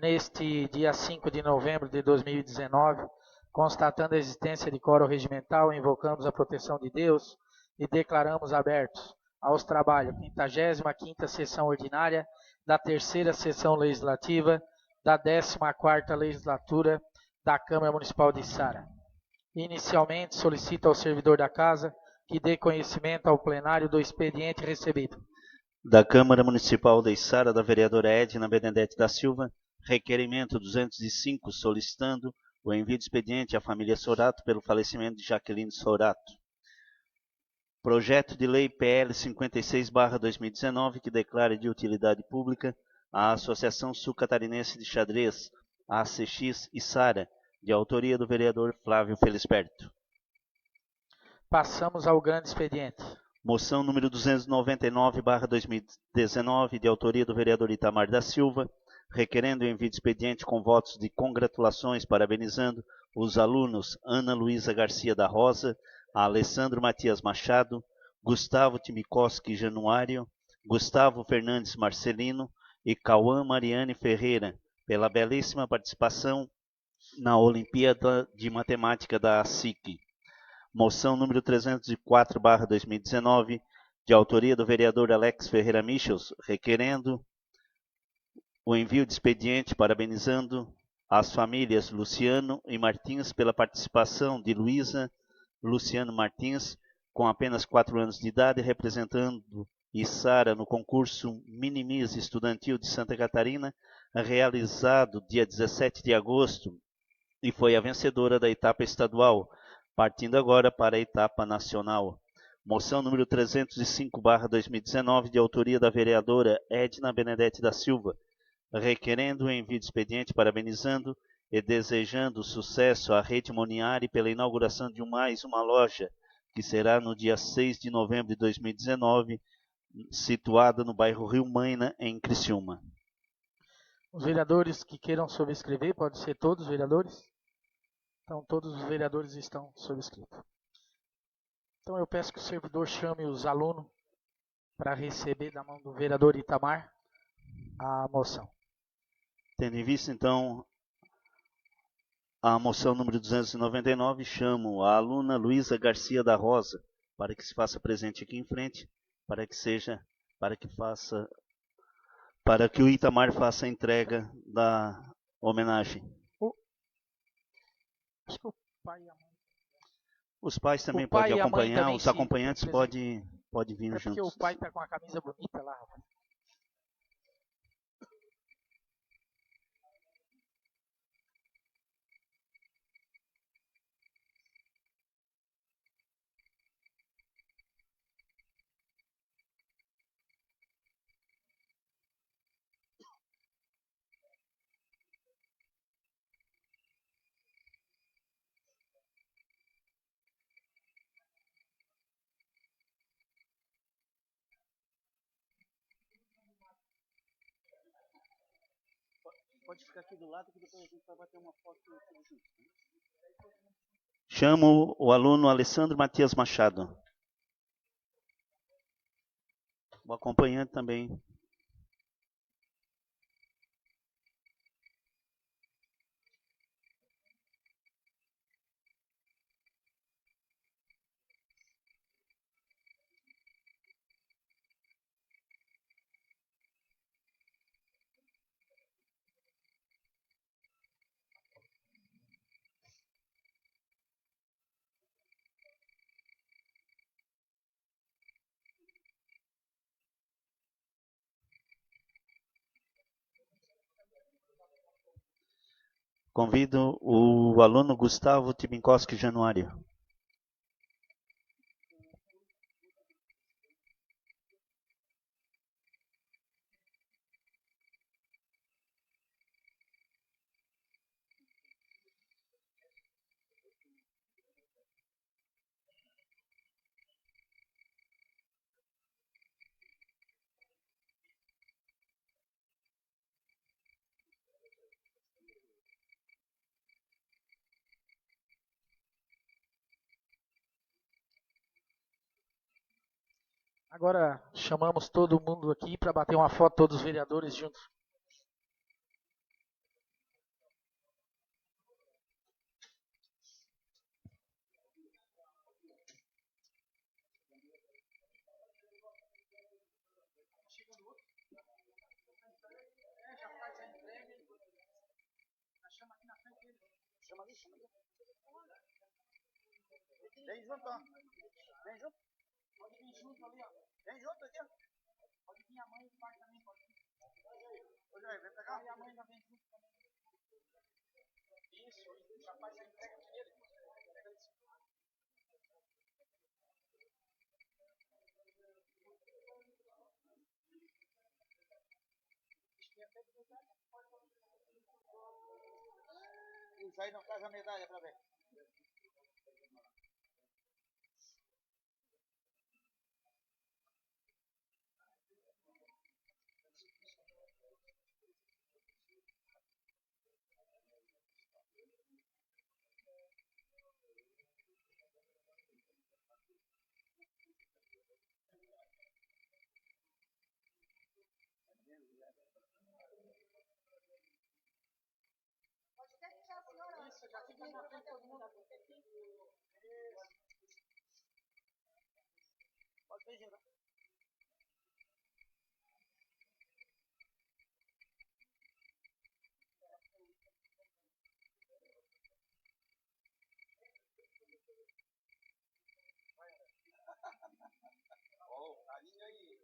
neste dia 5 de novembro de 2019, constatando a existência de quórum regimental, invocamos a proteção de Deus e declaramos abertos aos trabalhos 55ª sessão ordinária da 3ª sessão legislativa da 14ª legislatura da Câmara Municipal de Içara. Inicialmente, solicito ao servidor da Casa que dê conhecimento ao plenário do expediente recebido. Da Câmara Municipal de Içara, da vereadora Edna Benedete da Silva, requerimento 205, solicitando o envio de expediente à família Sorato pelo falecimento de Jaqueline Sorato. Projeto de Lei PL 56/2019, que declara de utilidade pública a Associação Sul-Catarinense de Xadrez, ACX Içara, de autoria do vereador Flávio Felisperto. Passamos ao grande expediente. Moção número 299/2019, de autoria do vereador Itamar da Silva, requerendo o envio de expediente com votos de congratulações, parabenizando os alunos Ana Luísa Garcia da Rosa, Alessandro Matias Machado, Gustavo Timikoski Januário, Gustavo Fernandes Marcelino e Cauã Mariane Ferreira, pela belíssima participação na Olimpíada de Matemática da ASIC. Moção número 304/2019, de autoria do vereador Alex Ferreira Michels, requerendo o envio de expediente parabenizando as famílias Luciano e Martins pela participação de Luísa Luciano Martins, com apenas 4 anos de idade, representando Içara no concurso Minimis Estudantil de Santa Catarina, realizado dia 17 de agosto, e foi a vencedora da etapa estadual, partindo agora para a etapa nacional. Moção número 305/2019, de autoria da vereadora Edna Benedete da Silva, requerendo o envio de expediente parabenizando e desejando sucesso à Rede Moniari pela inauguração de mais uma loja, que será no dia 6 de novembro de 2019, situada no bairro Rio Maina, em Criciúma. Os vereadores que queiram subscrever, pode ser todos os vereadores? Então, todos os vereadores estão subscritos. Então, eu peço que o servidor chame os alunos para receber da mão do vereador Itamar a moção. Tendo em vista, então, a moção número 299, chamo a aluna Luísa Garcia da Rosa para que se faça presente aqui em frente, para que o Itamar faça a entrega da homenagem. Acho que o pai e a mãe. Os pais também O pai podem e a mãe acompanhar, também os acompanhantes podem vir É porque juntos. o pai está com a camisa bonita lá, rapaz. Pode ficar aqui do lado que depois a gente vai bater uma foto junto. Chamo o aluno Alessandro Matias Machado. O acompanhante também. Convido o aluno Gustavo Timikoski Januário. Agora chamamos todo mundo aqui para bater uma foto, todos os vereadores juntos. Chama ali. Vem junto, ó. Vem junto. Pode vir junto ali, ó. Vem junto aqui, ó. Pode vir a mãe e o pai também, pode vir. Ô, Jair, vem pra cá. E a mãe ainda vem junto também. Isso, já faz a entrega primeiro. O Jair não traz a medalha pra ver. Isso, já fica na frente todo mundo. Pode vir, Gilda. Ó, carinho aí.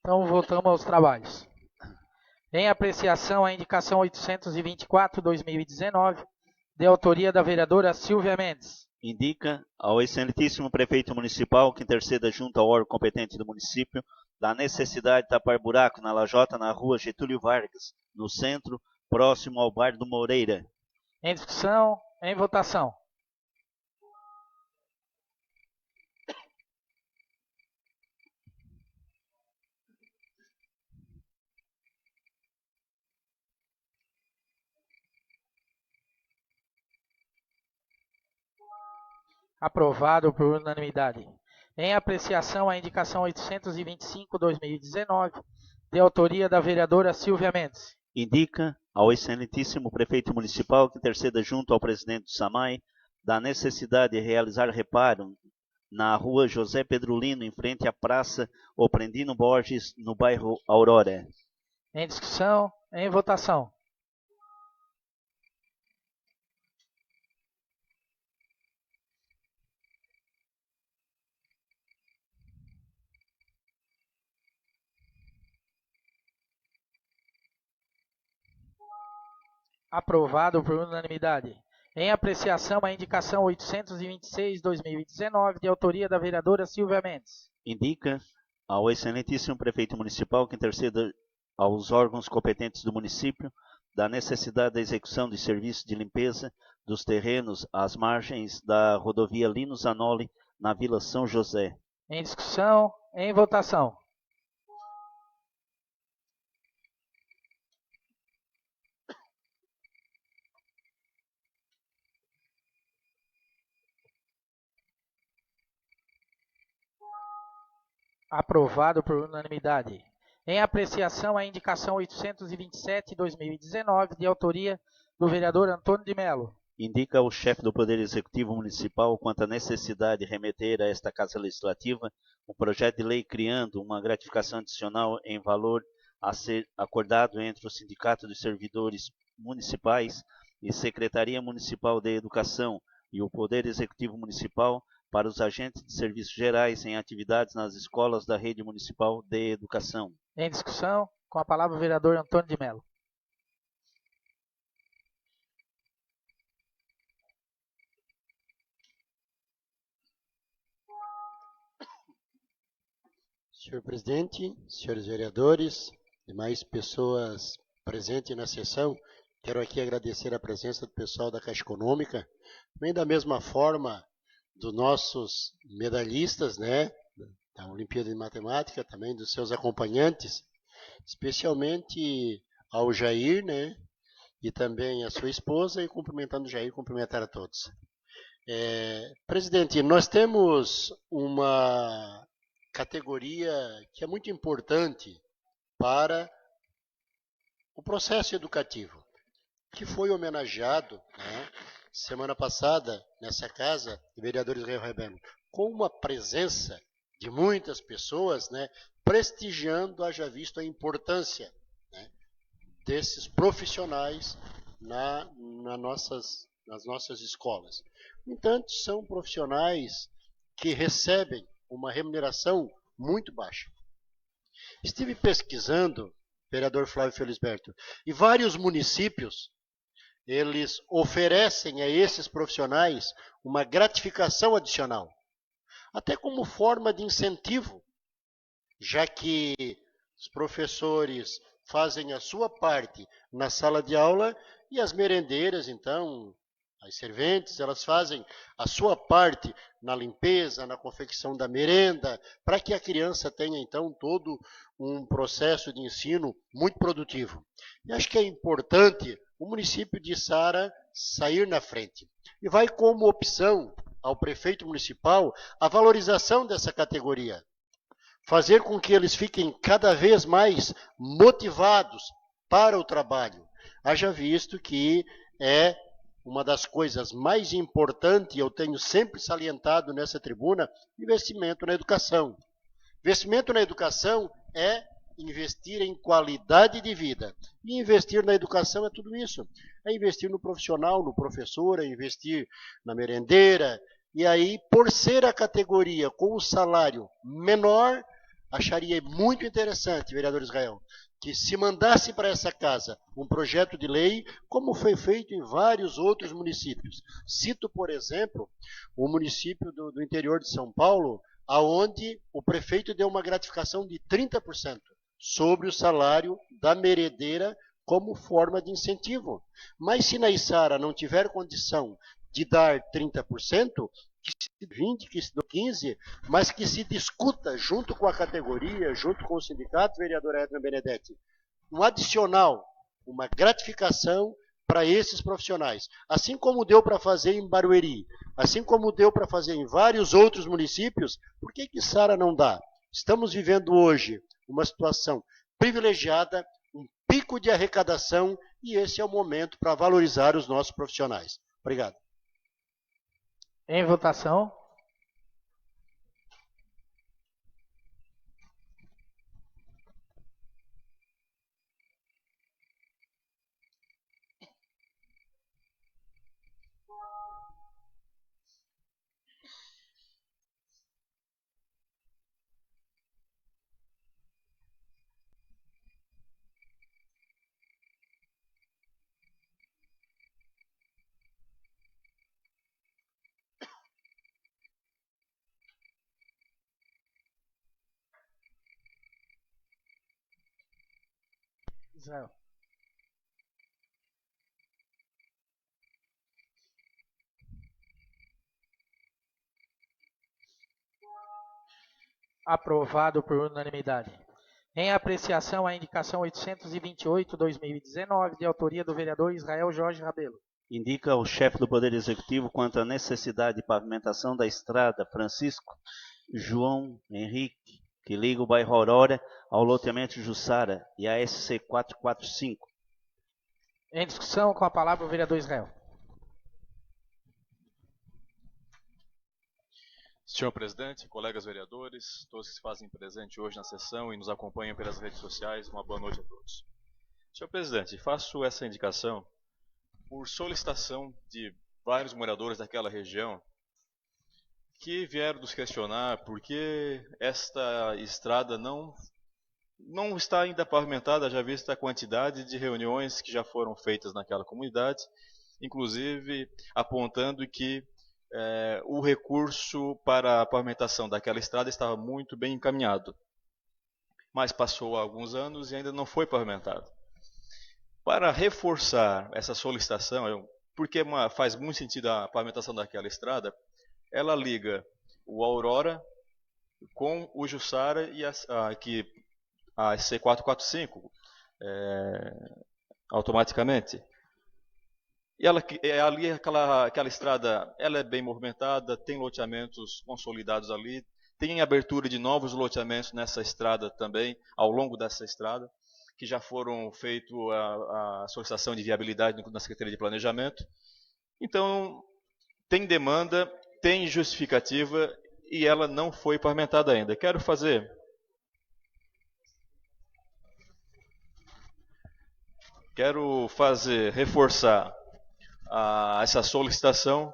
Então, voltamos aos trabalhos. Em apreciação, a indicação 824/2019, de autoria da vereadora Silvia Mendes. Indica ao excelentíssimo prefeito municipal que interceda junto ao órgão competente do município da necessidade de tapar buraco na lajota na rua Getúlio Vargas, no centro, próximo ao bar do Moreira. Em discussão, em votação. Aprovado por unanimidade. Em apreciação, a indicação 825/2019, de autoria da vereadora Silvia Mendes. Indica ao excelentíssimo prefeito municipal que interceda junto ao presidente do SAMAI da necessidade de realizar reparo na rua José Pedrolino, em frente à Praça Oprendino Borges, no bairro Aurora. Em discussão, em votação. Aprovado por unanimidade. Em apreciação, a indicação 826/2019, de autoria da vereadora Silvia Mendes. Indica ao excelentíssimo prefeito municipal que interceda aos órgãos competentes do município da necessidade da execução de serviços de limpeza dos terrenos às margens da rodovia Lino Zanoli, na Vila São José. Em discussão, em votação. Aprovado por unanimidade. Em apreciação, a indicação 827/2019, de autoria do vereador Antônio de Melo. Indica ao chefe do Poder Executivo Municipal quanto à necessidade de remeter a esta Casa Legislativa um projeto de lei criando uma gratificação adicional em valor a ser acordado entre o Sindicato dos Servidores Municipais e Secretaria Municipal de Educação e o Poder Executivo Municipal para os agentes de serviços gerais em atividades nas escolas da Rede Municipal de Educação. Em discussão, com a palavra o vereador Antônio de Melo. Senhor presidente, senhores vereadores, demais pessoas presentes na sessão, quero aqui agradecer a presença do pessoal da Caixa Econômica, também da mesma forma dos nossos medalhistas, né, da Olimpíada de Matemática, também dos seus acompanhantes, especialmente ao Jair, né, e também a sua esposa, e cumprimentando o Jair, cumprimentar a todos. Presidente, nós temos uma categoria que é muito importante para o processo educativo, que foi homenageado, né, semana passada, nessa casa, de vereadores Israel Rebelo, com uma presença de muitas pessoas, né, prestigiando, haja visto a importância, né, desses profissionais nas nossas escolas. No entanto, são profissionais que recebem uma remuneração muito baixa. Estive pesquisando, vereador Flávio Felisberto, e vários municípios, eles oferecem a esses profissionais uma gratificação adicional, até como forma de incentivo, já que os professores fazem a sua parte na sala de aula e as merendeiras, então, as serventes, elas fazem a sua parte na limpeza, na confecção da merenda, para que a criança tenha, então, todo um processo de ensino muito produtivo. E acho que é importante o município de Sara sair na frente. E vai como opção ao prefeito municipal a valorização dessa categoria. Fazer com que eles fiquem cada vez mais motivados para o trabalho. Haja visto que é uma das coisas mais importantes, e eu tenho sempre salientado nessa tribuna, investimento na educação. Investimento na educação é investir em qualidade de vida. E investir na educação é tudo isso. É investir no profissional, no professor, é investir na merendeira. E aí, por ser a categoria com o salário menor, acharia muito interessante, vereador Israel, que se mandasse para essa casa um projeto de lei, como foi feito em vários outros municípios. Cito, por exemplo, o município do interior de São Paulo, aonde o prefeito deu uma gratificação de 30% sobre o salário da merendeira como forma de incentivo. Mas se na Içara não tiver condição de dar 30%, que se 20%, que se 15%, mas que se discuta junto com a categoria, junto com o sindicato, vereadora Edna Benedetti, um adicional, uma gratificação para esses profissionais. Assim como deu para fazer em Barueri, assim como deu para fazer em vários outros municípios, por que Sara não dá? Estamos vivendo hoje uma situação privilegiada, um pico de arrecadação, e esse é o momento para valorizar os nossos profissionais. Obrigado. Em votação. Israel. Aprovado por unanimidade. Em apreciação, a indicação 828/2019, de autoria do vereador Israel Jorge Rabelo. Indica ao chefe do Poder Executivo quanto à necessidade de pavimentação da estrada Francisco João Henrique, que liga o bairro Aurora ao loteamento Jussara e a SC 445. Em discussão, com a palavra o vereador Israel. Senhor presidente, colegas vereadores, todos que se fazem presente hoje na sessão e nos acompanham pelas redes sociais, uma boa noite a todos. Senhor presidente, faço essa indicação por solicitação de vários moradores daquela região que vieram nos questionar por que esta estrada não está ainda pavimentada, já vista a quantidade de reuniões que já foram feitas naquela comunidade, inclusive apontando que o recurso para a pavimentação daquela estrada estava muito bem encaminhado. mas passou alguns anos e ainda não foi pavimentado. Para reforçar essa solicitação, porque faz muito sentido a pavimentação daquela estrada, ela liga o Aurora com o Jussara e a C445 automaticamente. E ali aquela estrada, ela é bem movimentada, tem loteamentos consolidados ali, tem abertura de novos loteamentos nessa estrada também, ao longo dessa estrada, que já foram feito a solicitação de viabilidade na Secretaria de Planejamento. Então, tem demanda, tem justificativa e ela não foi pavimentada ainda. Quero reforçar essa solicitação,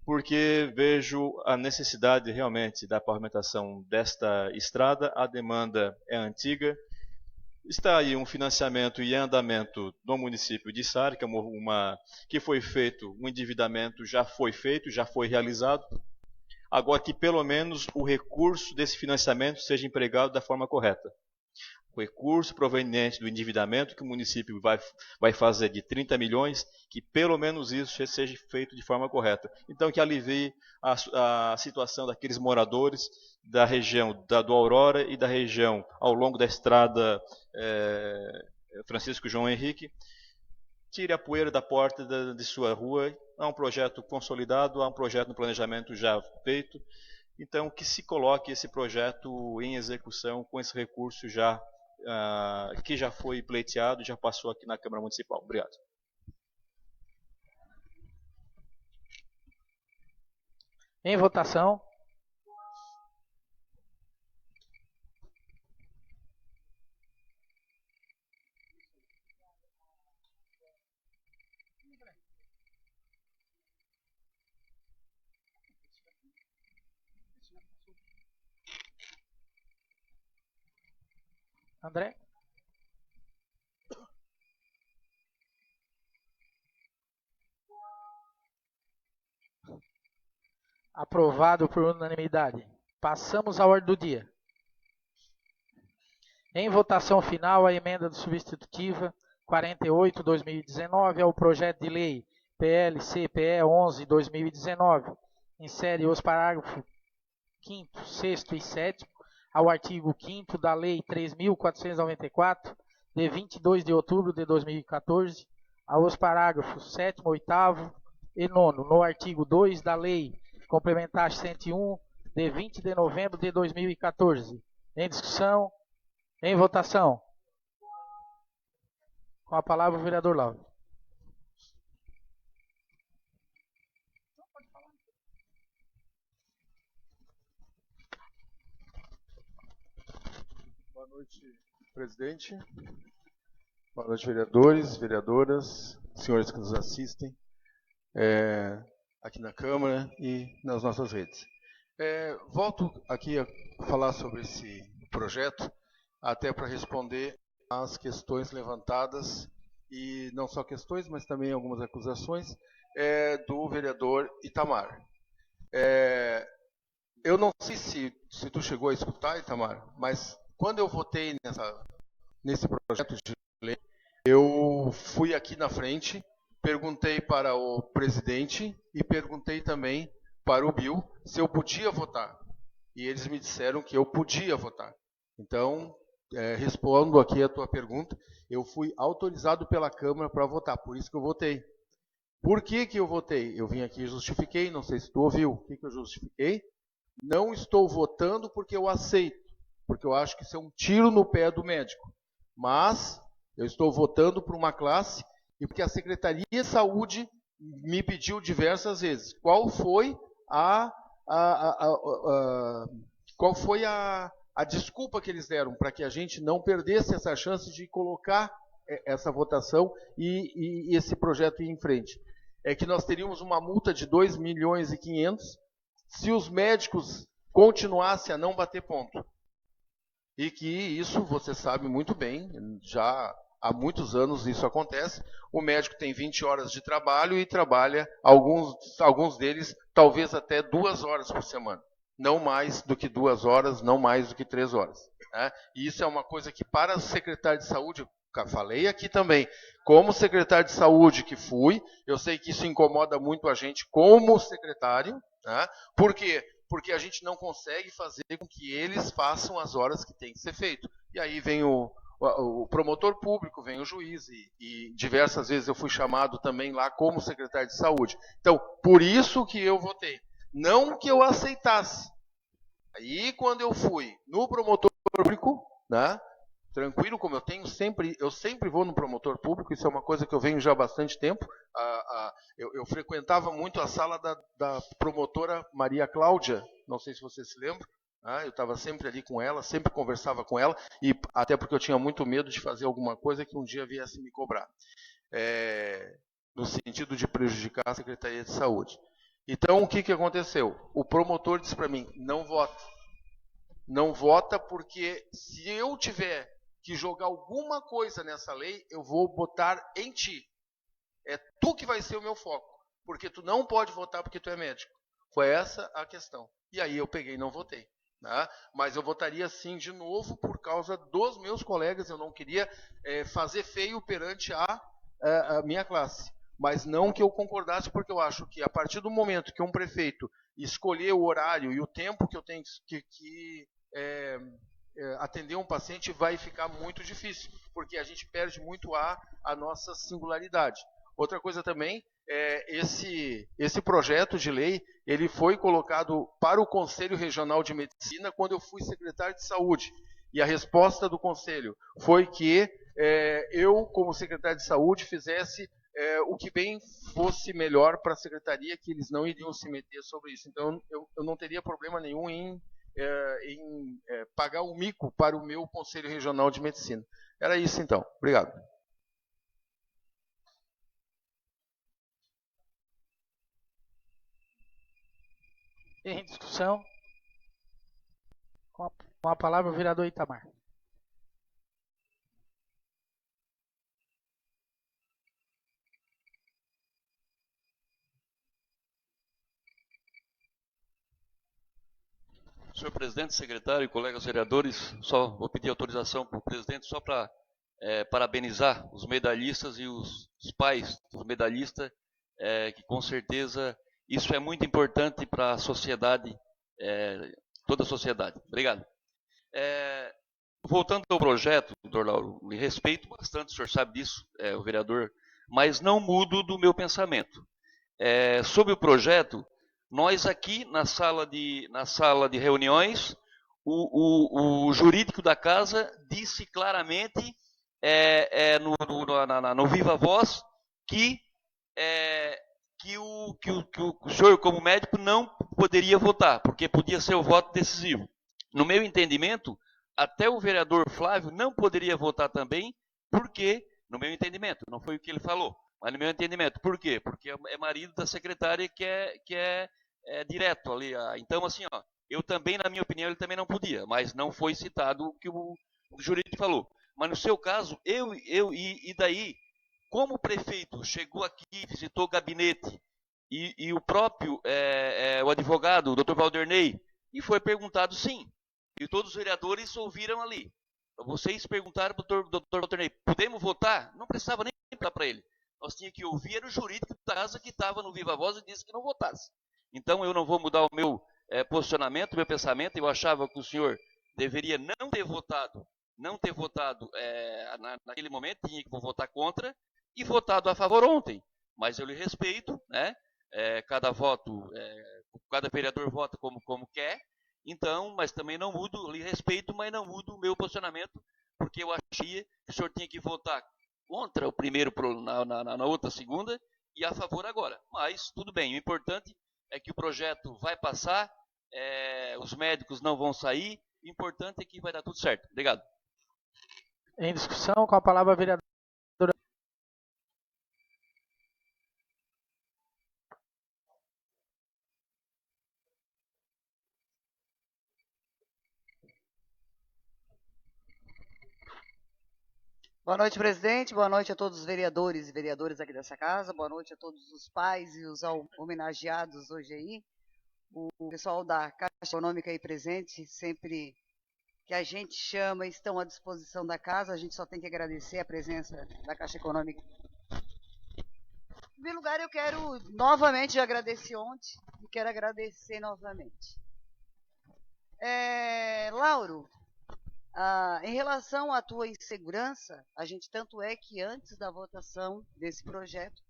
porque vejo a necessidade realmente da pavimentação desta estrada. A demanda é antiga. Está aí um financiamento em andamento no município de Içara, que foi feito, um endividamento já foi feito, já foi realizado. Agora que pelo menos o recurso desse financiamento seja empregado da forma correta. O recurso proveniente do endividamento que o município vai fazer de 30 milhões, que pelo menos isso seja feito de forma correta. Então, que alivie a situação daqueles moradores da região do Aurora e da região ao longo da estrada Francisco João Henrique. Tire a poeira da porta de sua rua. Há um projeto consolidado, há um projeto no planejamento já feito. Então, que se coloque esse projeto em execução com esse recurso que já foi pleiteado, já passou aqui na Câmara Municipal. Obrigado. Em votação. André? Aprovado por unanimidade. Passamos à ordem do dia. Em votação final, a emenda substitutiva 48/2019 ao projeto de lei PLC-PE 11/2019. Insere os parágrafos 5º, 6º e 7º ao artigo 5º da Lei 3.494, de 22 de outubro de 2014, aos parágrafos 7º, 8º e 9º, no artigo 2 da Lei Complementar 101, de 20 de novembro de 2014. Em discussão, em votação. Com a palavra o vereador Lauro. Boa noite, presidente. Boa noite, vereadores, vereadoras, senhores que nos assistem aqui na Câmara e nas nossas redes. Volto aqui a falar sobre esse projeto, até para responder às questões levantadas, e não só questões, mas também algumas acusações do vereador Itamar. Eu não sei se tu chegou a escutar, Itamar, mas quando eu votei nesse projeto de lei, eu fui aqui na frente, perguntei para o presidente e perguntei também para o Bill se eu podia votar. E eles me disseram que eu podia votar. Então, respondo aqui a tua pergunta, eu fui autorizado pela Câmara para votar, por isso que eu votei. Por que eu votei? Eu vim aqui e justifiquei, não sei se tu ouviu. O que eu justifiquei? Não estou votando porque eu aceito, porque eu acho que isso é um tiro no pé do médico. Mas eu estou votando por uma classe e porque a Secretaria de Saúde me pediu diversas vezes. Qual foi a desculpa que eles deram para que a gente não perdesse essa chance de colocar essa votação e esse projeto ir em frente? É que nós teríamos uma multa de 2,5 milhões se os médicos continuassem a não bater ponto. E que isso, você sabe muito bem, já há muitos anos isso acontece. O médico tem 20 horas de trabalho e trabalha, alguns deles, talvez até 2 horas por semana. não mais do que 2 horas, não mais do que 3 horas. Né? E isso é uma coisa que, para o secretário de saúde, eu falei aqui também, como secretário de saúde que fui, eu sei que isso incomoda muito a gente como secretário. Né? Por quê? Porque a gente não consegue fazer com que eles façam as horas que tem que ser feito. E aí vem o promotor público, vem o juiz, e diversas vezes eu fui chamado também lá como secretário de saúde. Então, por isso que eu votei. Não que eu aceitasse. Aí, quando eu fui no promotor público, né, tranquilo, como eu sempre vou no promotor público, isso é uma coisa que eu venho já há bastante tempo. Eu frequentava muito a sala da promotora Maria Cláudia, não sei se você se lembra. Eu estava sempre ali com ela, sempre conversava com ela, e até porque eu tinha muito medo de fazer alguma coisa que um dia viesse me cobrar, no sentido de prejudicar a Secretaria de Saúde. Então, o que aconteceu? O promotor disse para mim, não vota. Não vota porque se eu tiver que jogar alguma coisa nessa lei, eu vou botar em ti. É tu que vai ser o meu foco, porque tu não pode votar porque tu é médico. Foi essa a questão. E aí eu peguei e não votei. Né? Mas eu votaria sim de novo por causa dos meus colegas. Eu não queria fazer feio perante a minha classe. Mas não que eu concordasse, porque eu acho que a partir do momento que um prefeito escolher o horário e o tempo que eu tenho que atender um paciente, vai ficar muito difícil, porque a gente perde muito a nossa singularidade. Outra coisa também, esse projeto de lei, ele foi colocado para o Conselho Regional de Medicina quando eu fui secretário de Saúde. E a resposta do Conselho foi que eu, como secretário de Saúde, fizesse o que bem fosse melhor para a secretaria, que eles não iriam se meter sobre isso. Então, eu não teria problema nenhum em pagar um mico para o meu Conselho Regional de Medicina. Era isso, então. Obrigado. Em discussão, com a palavra o vereador Itamar. Senhor presidente, secretário e colegas vereadores, só vou pedir autorização para o presidente só para parabenizar os medalhistas e os pais dos medalhistas, que com certeza isso é muito importante para a sociedade, toda a sociedade. Obrigado. Voltando ao projeto, doutor Lauro, me respeito bastante, o senhor sabe disso, o vereador, mas não mudo do meu pensamento. Sobre o projeto, nós aqui na sala de reuniões, o jurídico da casa disse claramente no Viva Voz que o senhor, como médico, não poderia votar, porque podia ser o voto decisivo. No meu entendimento, até o vereador Flávio não poderia votar também, porque, no meu entendimento, não foi o que ele falou, mas no meu entendimento, por quê? Porque é marido da secretária que é direto ali. Então, assim, eu também, na minha opinião, ele também não podia, mas não foi citado o que o jurídico falou. Mas no seu caso, e daí, como o prefeito chegou aqui, visitou o gabinete, e o próprio, o advogado, o doutor Valderney, e foi perguntado sim, e todos os vereadores ouviram ali. Vocês perguntaram para o doutor Valderney, podemos votar? Não precisava nem perguntar para ele. Nós tínhamos que ouvir, era o jurídico da casa que estava no Viva Voz e disse que não votasse. Então, eu não vou mudar o meu posicionamento, o meu pensamento. Eu achava que o senhor deveria não ter votado naquele momento, tinha que votar contra, e votado a favor ontem. Mas eu lhe respeito, né? Cada vereador vota como quer. Então, mas também não mudo, eu lhe respeito, mas não mudo o meu posicionamento, porque eu achei que o senhor tinha que votar contra o primeiro na outra segunda e a favor agora. Mas tudo bem, o importante é que o projeto vai passar, os médicos não vão sair, o importante é que vai dar tudo certo. Obrigado. Em discussão, com a palavra a vereadora. Boa noite, presidente. Boa noite a todos os vereadores e vereadoras aqui dessa casa. Boa noite a todos os pais e os homenageados hoje aí. o pessoal da Caixa Econômica aí presente, sempre que a gente chama, estão à disposição da casa, a gente só tem que agradecer a presença da Caixa Econômica. Em primeiro lugar, eu quero novamente, já agradeci ontem, e quero agradecer novamente. Lauro, em relação à tua insegurança, a gente tanto é que antes da votação desse projeto,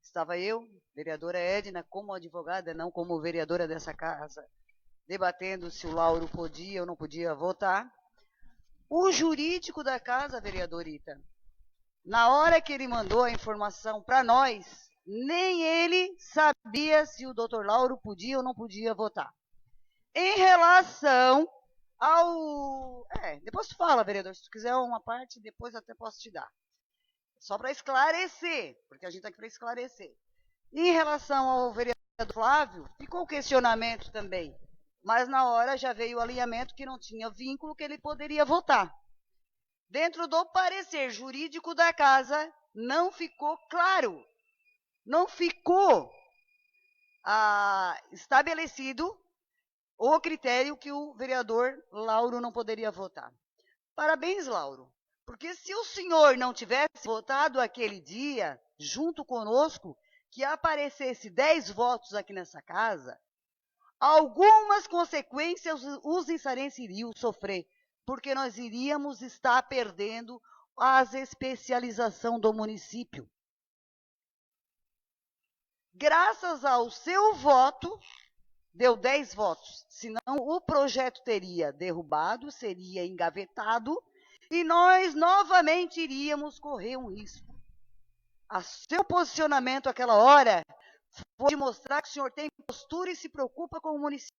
estava eu, vereadora Edna, como advogada, não como vereadora dessa casa, debatendo se o Lauro podia ou não podia votar. O jurídico da casa, vereador Ita, na hora que ele mandou a informação para nós, nem ele sabia se o doutor Lauro podia ou não podia votar. Em relação ao... depois tu fala, vereador, se tu quiser uma parte, depois até posso te dar. Só para esclarecer, porque a gente está aqui para esclarecer. Em relação ao vereador Flávio, ficou o questionamento também, mas na hora já veio o alinhamento que não tinha vínculo, que ele poderia votar. Dentro do parecer jurídico da casa, não ficou claro, não ficou estabelecido o critério que o vereador Lauro não poderia votar. Parabéns, Lauro, porque se o senhor não tivesse votado aquele dia, junto conosco, que aparecesse 10 votos aqui nessa casa, algumas consequências os içarenses iriam sofrer, porque nós iríamos estar perdendo as especialização do município. Graças ao seu voto, deu 10 votos, senão o projeto teria derrubado, seria engavetado, e nós novamente iríamos correr um risco. O seu posicionamento àquela hora foi de mostrar que o senhor tem postura e se preocupa com o município.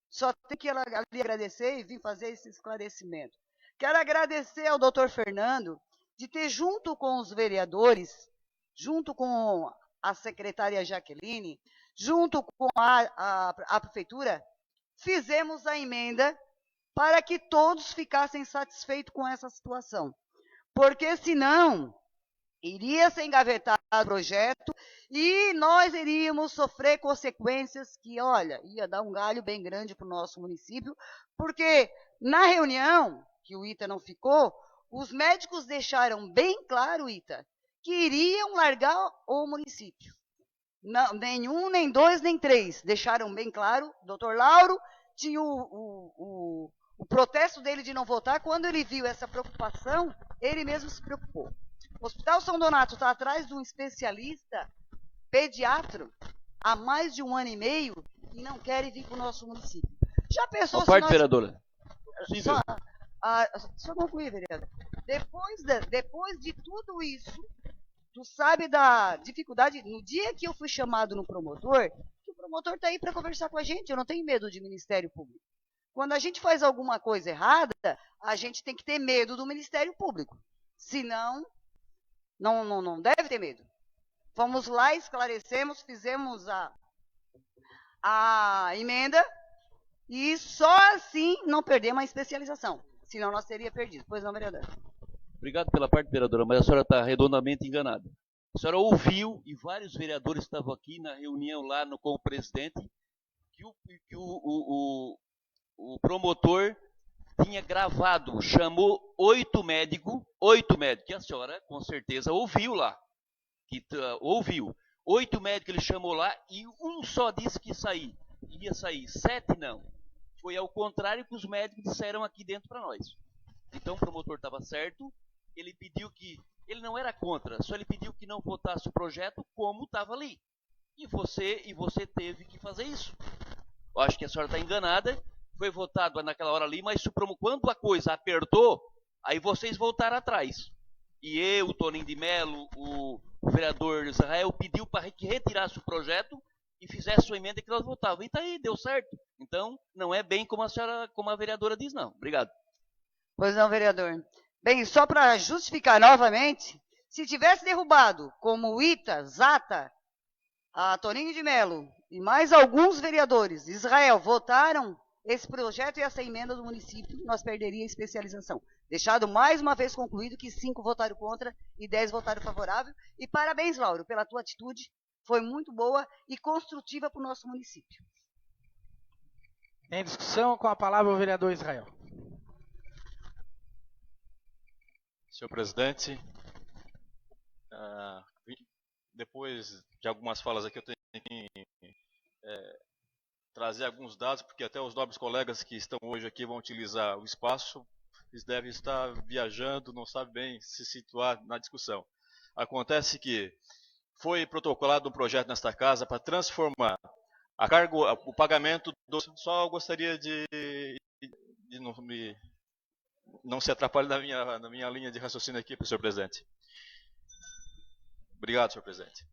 Só tem que lhe agradecer e vir fazer esse esclarecimento. Quero agradecer ao doutor Fernando de ter, junto com os vereadores, junto com a secretária Jaqueline, junto com a prefeitura, fizemos a emenda para que todos ficassem satisfeitos com essa situação. Porque senão iria ser engavetado o projeto e nós iríamos sofrer consequências que, olha, ia dar um galho bem grande para o nosso município, porque na reunião, que o Ita não ficou, os médicos deixaram bem claro, Ita, que iriam largar o município. Não, nenhum, nem dois, nem três. Deixaram bem claro. O doutor Lauro tinha o protesto dele de não votar. Quando ele viu essa preocupação, ele mesmo se preocupou. O Hospital São Donato está atrás de um especialista pediatra há mais de 1 ano e meio e não quer vir para o nosso município. Já pensou se parte, vereadora? Só concluir, vereador. Depois de tudo isso, tu sabe da dificuldade. No dia que eu fui chamado no promotor, o promotor está aí para conversar com a gente. Eu não tenho medo de Ministério Público. Quando a gente faz alguma coisa errada, a gente tem que ter medo do Ministério Público. Senão, não deve ter medo. Fomos lá, esclarecemos, fizemos a emenda e só assim não perdemos a especialização. Senão nós teríamos perdido. Pois não, vereador? Obrigado pela parte, vereadora, mas a senhora está redondamente enganada. A senhora ouviu, e vários vereadores estavam aqui na reunião lá com o presidente, que o promotor tinha gravado, chamou 8 médicos, que a senhora com certeza ouviu lá. Ouviu. 8 médicos ele chamou lá e um só disse que ia sair. 7 não. Foi ao contrário que os médicos disseram aqui dentro para nós. Então o promotor estava certo, ele pediu que, ele não era contra, só ele pediu que não votasse o projeto como estava ali. E você teve que fazer isso. Eu acho que a senhora está enganada, foi votado naquela hora ali, mas quando a coisa apertou, aí vocês voltaram atrás. E eu, o Toninho de Melo, o vereador Israel pediu para que retirasse o projeto e fizesse uma emenda que nós votávamos. E tá aí, deu certo. Então, não é bem como a vereadora diz, não. Obrigado. Pois não, vereador. Bem, só para justificar novamente, se tivesse derrubado, como o Ita, Zata, a Toninho de Melo e mais alguns vereadores, Israel, votaram esse projeto e essa emenda do município, nós perderíamos a especialização. Deixado mais uma vez concluído que 5 votaram contra e 10 votaram favorável. E parabéns, Lauro, pela tua atitude. Foi muito boa e construtiva para o nosso município. Em discussão, com a palavra o vereador Israel. Senhor presidente, depois de algumas falas aqui, eu tenho que trazer alguns dados, porque até os nobres colegas que estão hoje aqui vão utilizar o espaço, eles devem estar viajando, não sabem bem se situar na discussão. Acontece que foi protocolado um projeto nesta casa para transformar o pagamento do... Só gostaria de não se atrapalhe na minha linha de raciocínio aqui, senhor presidente. Obrigado, senhor presidente.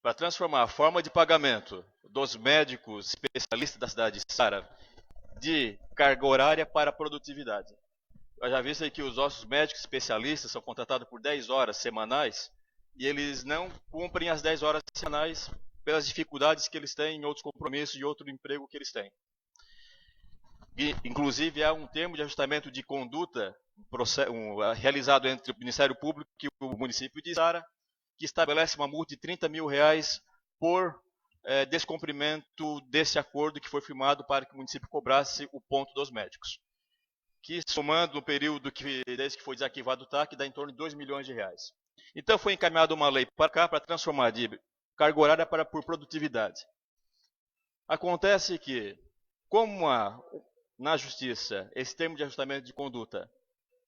Para transformar a forma de pagamento dos médicos especialistas da cidade de Sara de carga horária para produtividade. Eu já vi que os nossos médicos especialistas são contratados por 10 horas semanais e eles não cumprem as 10 horas semanais pelas dificuldades que eles têm em outros compromissos e outro emprego que eles têm. E, inclusive, há um termo de ajustamento de conduta realizado entre o Ministério Público e o município de Sara, que estabelece uma multa de R$30 mil por descumprimento desse acordo que foi firmado para que o município cobrasse o ponto dos médicos. Que, somando o período desde que foi desarquivado o TAC, dá em torno de R$2 milhões. Então, foi encaminhada uma lei para cá para transformar de carga horária por produtividade. Acontece que, como na Justiça esse termo de ajustamento de conduta,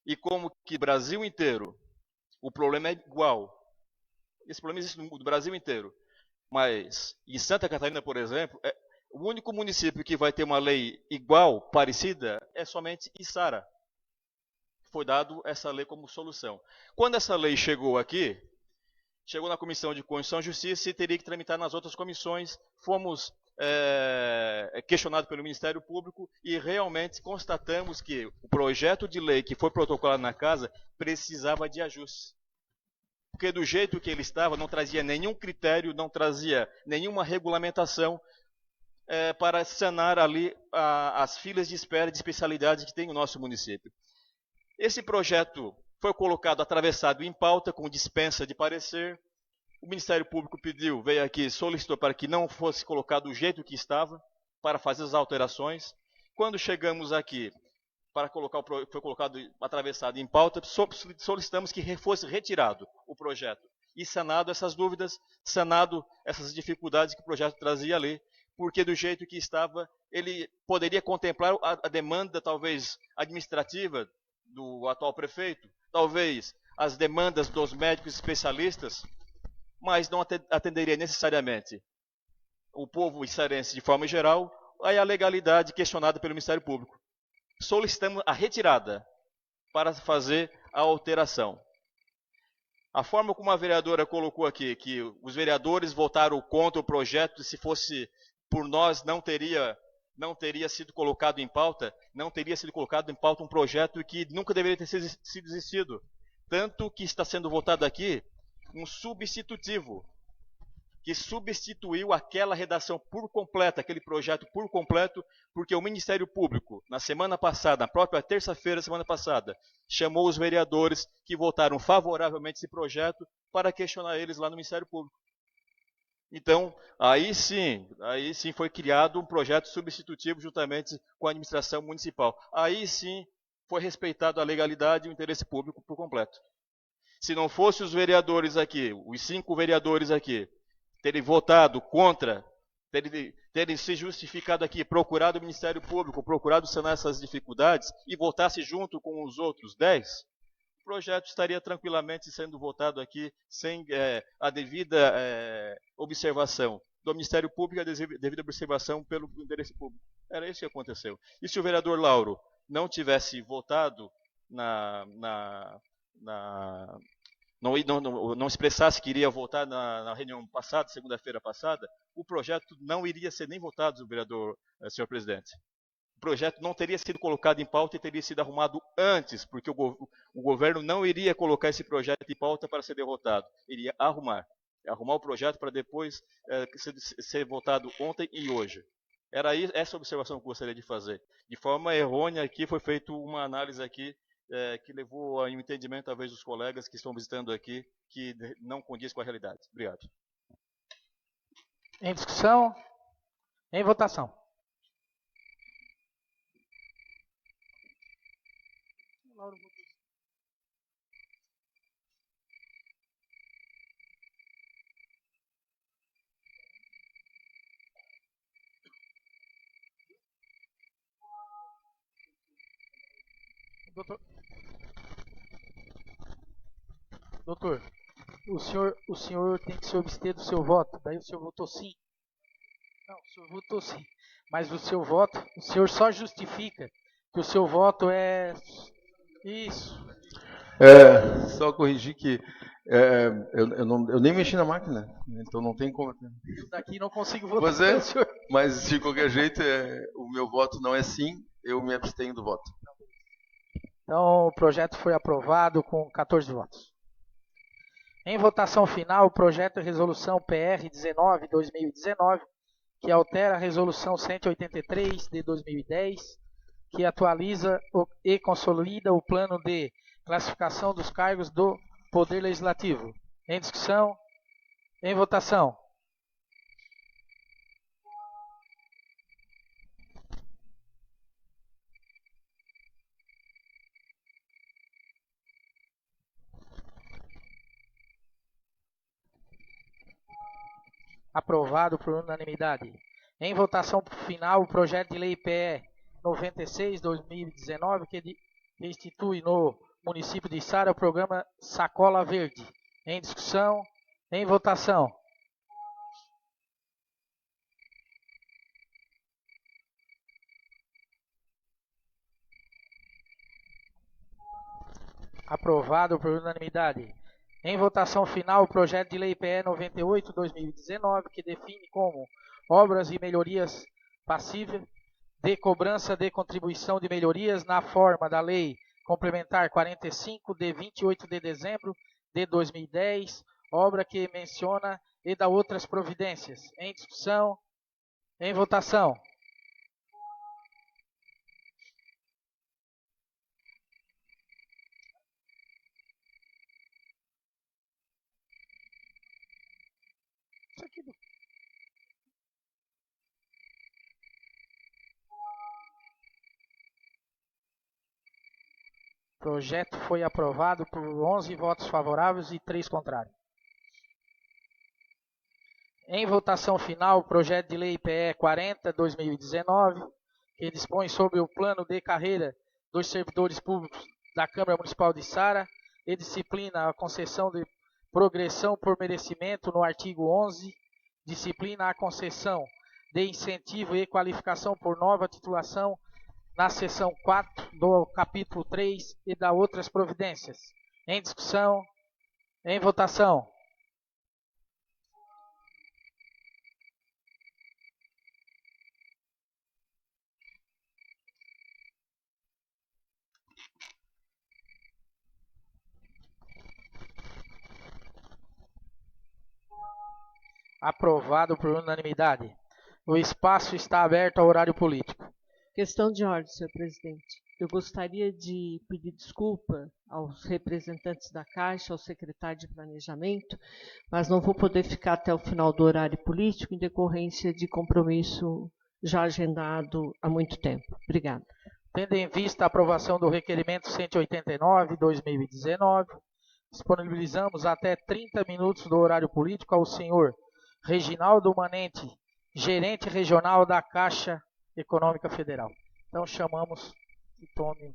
e como que no Brasil inteiro o problema é igual, esse problema existe no Brasil inteiro, mas em Santa Catarina, por exemplo, o único município que vai ter uma lei igual, parecida, é somente Içara. Foi dado essa lei como solução. Quando essa lei chegou aqui, chegou na Comissão de Constituição e Justiça e teria que tramitar nas outras comissões, fomos questionados pelo Ministério Público e realmente constatamos que o projeto de lei que foi protocolado na casa precisava de ajustes. Porque do jeito que ele estava, não trazia nenhum critério, não trazia nenhuma regulamentação para sanar ali as filas de espera de especialidades que tem no nosso município. Esse projeto foi colocado atravessado em pauta com dispensa de parecer. O Ministério Público veio aqui, solicitou para que não fosse colocado do jeito que estava, para fazer as alterações. Quando chegamos aqui, foi colocado atravessado em pauta, solicitamos que fosse retirado o projeto e sanado essas dúvidas, sanado essas dificuldades que o projeto trazia ali, porque do jeito que estava, ele poderia contemplar a demanda, talvez, administrativa do atual prefeito, talvez as demandas dos médicos especialistas, mas não atenderia necessariamente o povo içarense de forma geral, aí a legalidade questionada pelo Ministério Público. Solicitamos a retirada para fazer a alteração. A forma como a vereadora colocou aqui, que os vereadores votaram contra o projeto, se fosse por nós não teria sido colocado em pauta, não teria sido colocado em pauta um projeto que nunca deveria ter sido existido. Tanto que está sendo votado aqui um substitutivo, que substituiu aquela redação por completa, aquele projeto por completo, porque o Ministério Público, na semana passada, na própria terça-feira, semana passada, chamou os vereadores que votaram favoravelmente esse projeto para questionar eles lá no Ministério Público. Então, aí sim foi criado um projeto substitutivo juntamente com a administração municipal. Aí sim foi respeitado a legalidade e o interesse público por completo. Se não fosse os vereadores aqui, os 5 vereadores aqui, terem votado contra, terem se justificado aqui, procurado o Ministério Público, procurado sanar essas dificuldades e votasse junto com os outros 10, o projeto estaria tranquilamente sendo votado aqui sem a devida observação do Ministério Público e a devida observação pelo interesse público. Era isso que aconteceu. E se o vereador Lauro não tivesse votado não expressasse que iria votar na reunião passada, segunda-feira passada, o projeto não iria ser nem votado, senhor presidente. O projeto não teria sido colocado em pauta e teria sido arrumado antes, porque o governo não iria colocar esse projeto em pauta para ser derrotado. Iria arrumar o projeto para depois ser votado ontem e hoje. Era essa observação que eu gostaria de fazer. De forma errônea aqui foi feita uma análise aqui que levou a um entendimento, talvez, dos colegas que estão visitando aqui, que não condiz com a realidade. Obrigado. Em discussão, em votação. Doutor, o senhor tem que se abster do seu voto. Daí o senhor votou sim. Não, o senhor votou sim. Mas o seu voto, o senhor só justifica que o seu voto é... Isso. Só corrigir que eu nem mexi na máquina, então não tem como. Eu daqui não consigo votar Pois é, pelo senhor. mas de qualquer jeito, o meu voto não é sim, eu me abstenho do voto. Então, o projeto foi aprovado com 14 votos. Em votação final, o projeto de resolução PR 19/2019, que altera a resolução 183 de 2010, que atualiza e consolida o plano de classificação dos cargos do Poder Legislativo. Em discussão, em votação. Aprovado por unanimidade. Em votação final, o projeto de lei PE 96/2019, que institui no município de Içara o programa Sacola Verde. Em discussão, em votação. Aprovado por unanimidade. Em votação final, o projeto de lei PE 98/2019, que define como obras e melhorias passíveis de cobrança de contribuição de melhorias na forma da Lei Complementar 45, de 28 de dezembro de 2010, obra que menciona e dá outras providências. Em discussão, em votação. O projeto foi aprovado por 11 votos favoráveis e 3 contrários. Em votação final, o projeto de lei PE 40/2019, que dispõe sobre o plano de carreira dos servidores públicos da Câmara Municipal de Içara e disciplina a concessão de progressão por merecimento no artigo 11, disciplina a concessão de incentivo e qualificação por nova titulação na seção 4 do capítulo 3 e da outras providências. Em discussão, em votação. Aprovado por unanimidade. O espaço está aberto ao horário político. Questão de ordem, senhor presidente. Eu gostaria de pedir desculpa aos representantes da Caixa, ao secretário de Planejamento, mas não vou poder ficar até o final do horário político em decorrência de compromisso já agendado há muito tempo. Obrigada. Tendo em vista a aprovação do requerimento 189/2019, disponibilizamos até 30 minutos do horário político ao senhor Reginaldo Manente, gerente regional da Caixa Econômica Federal. Então chamamos que tome.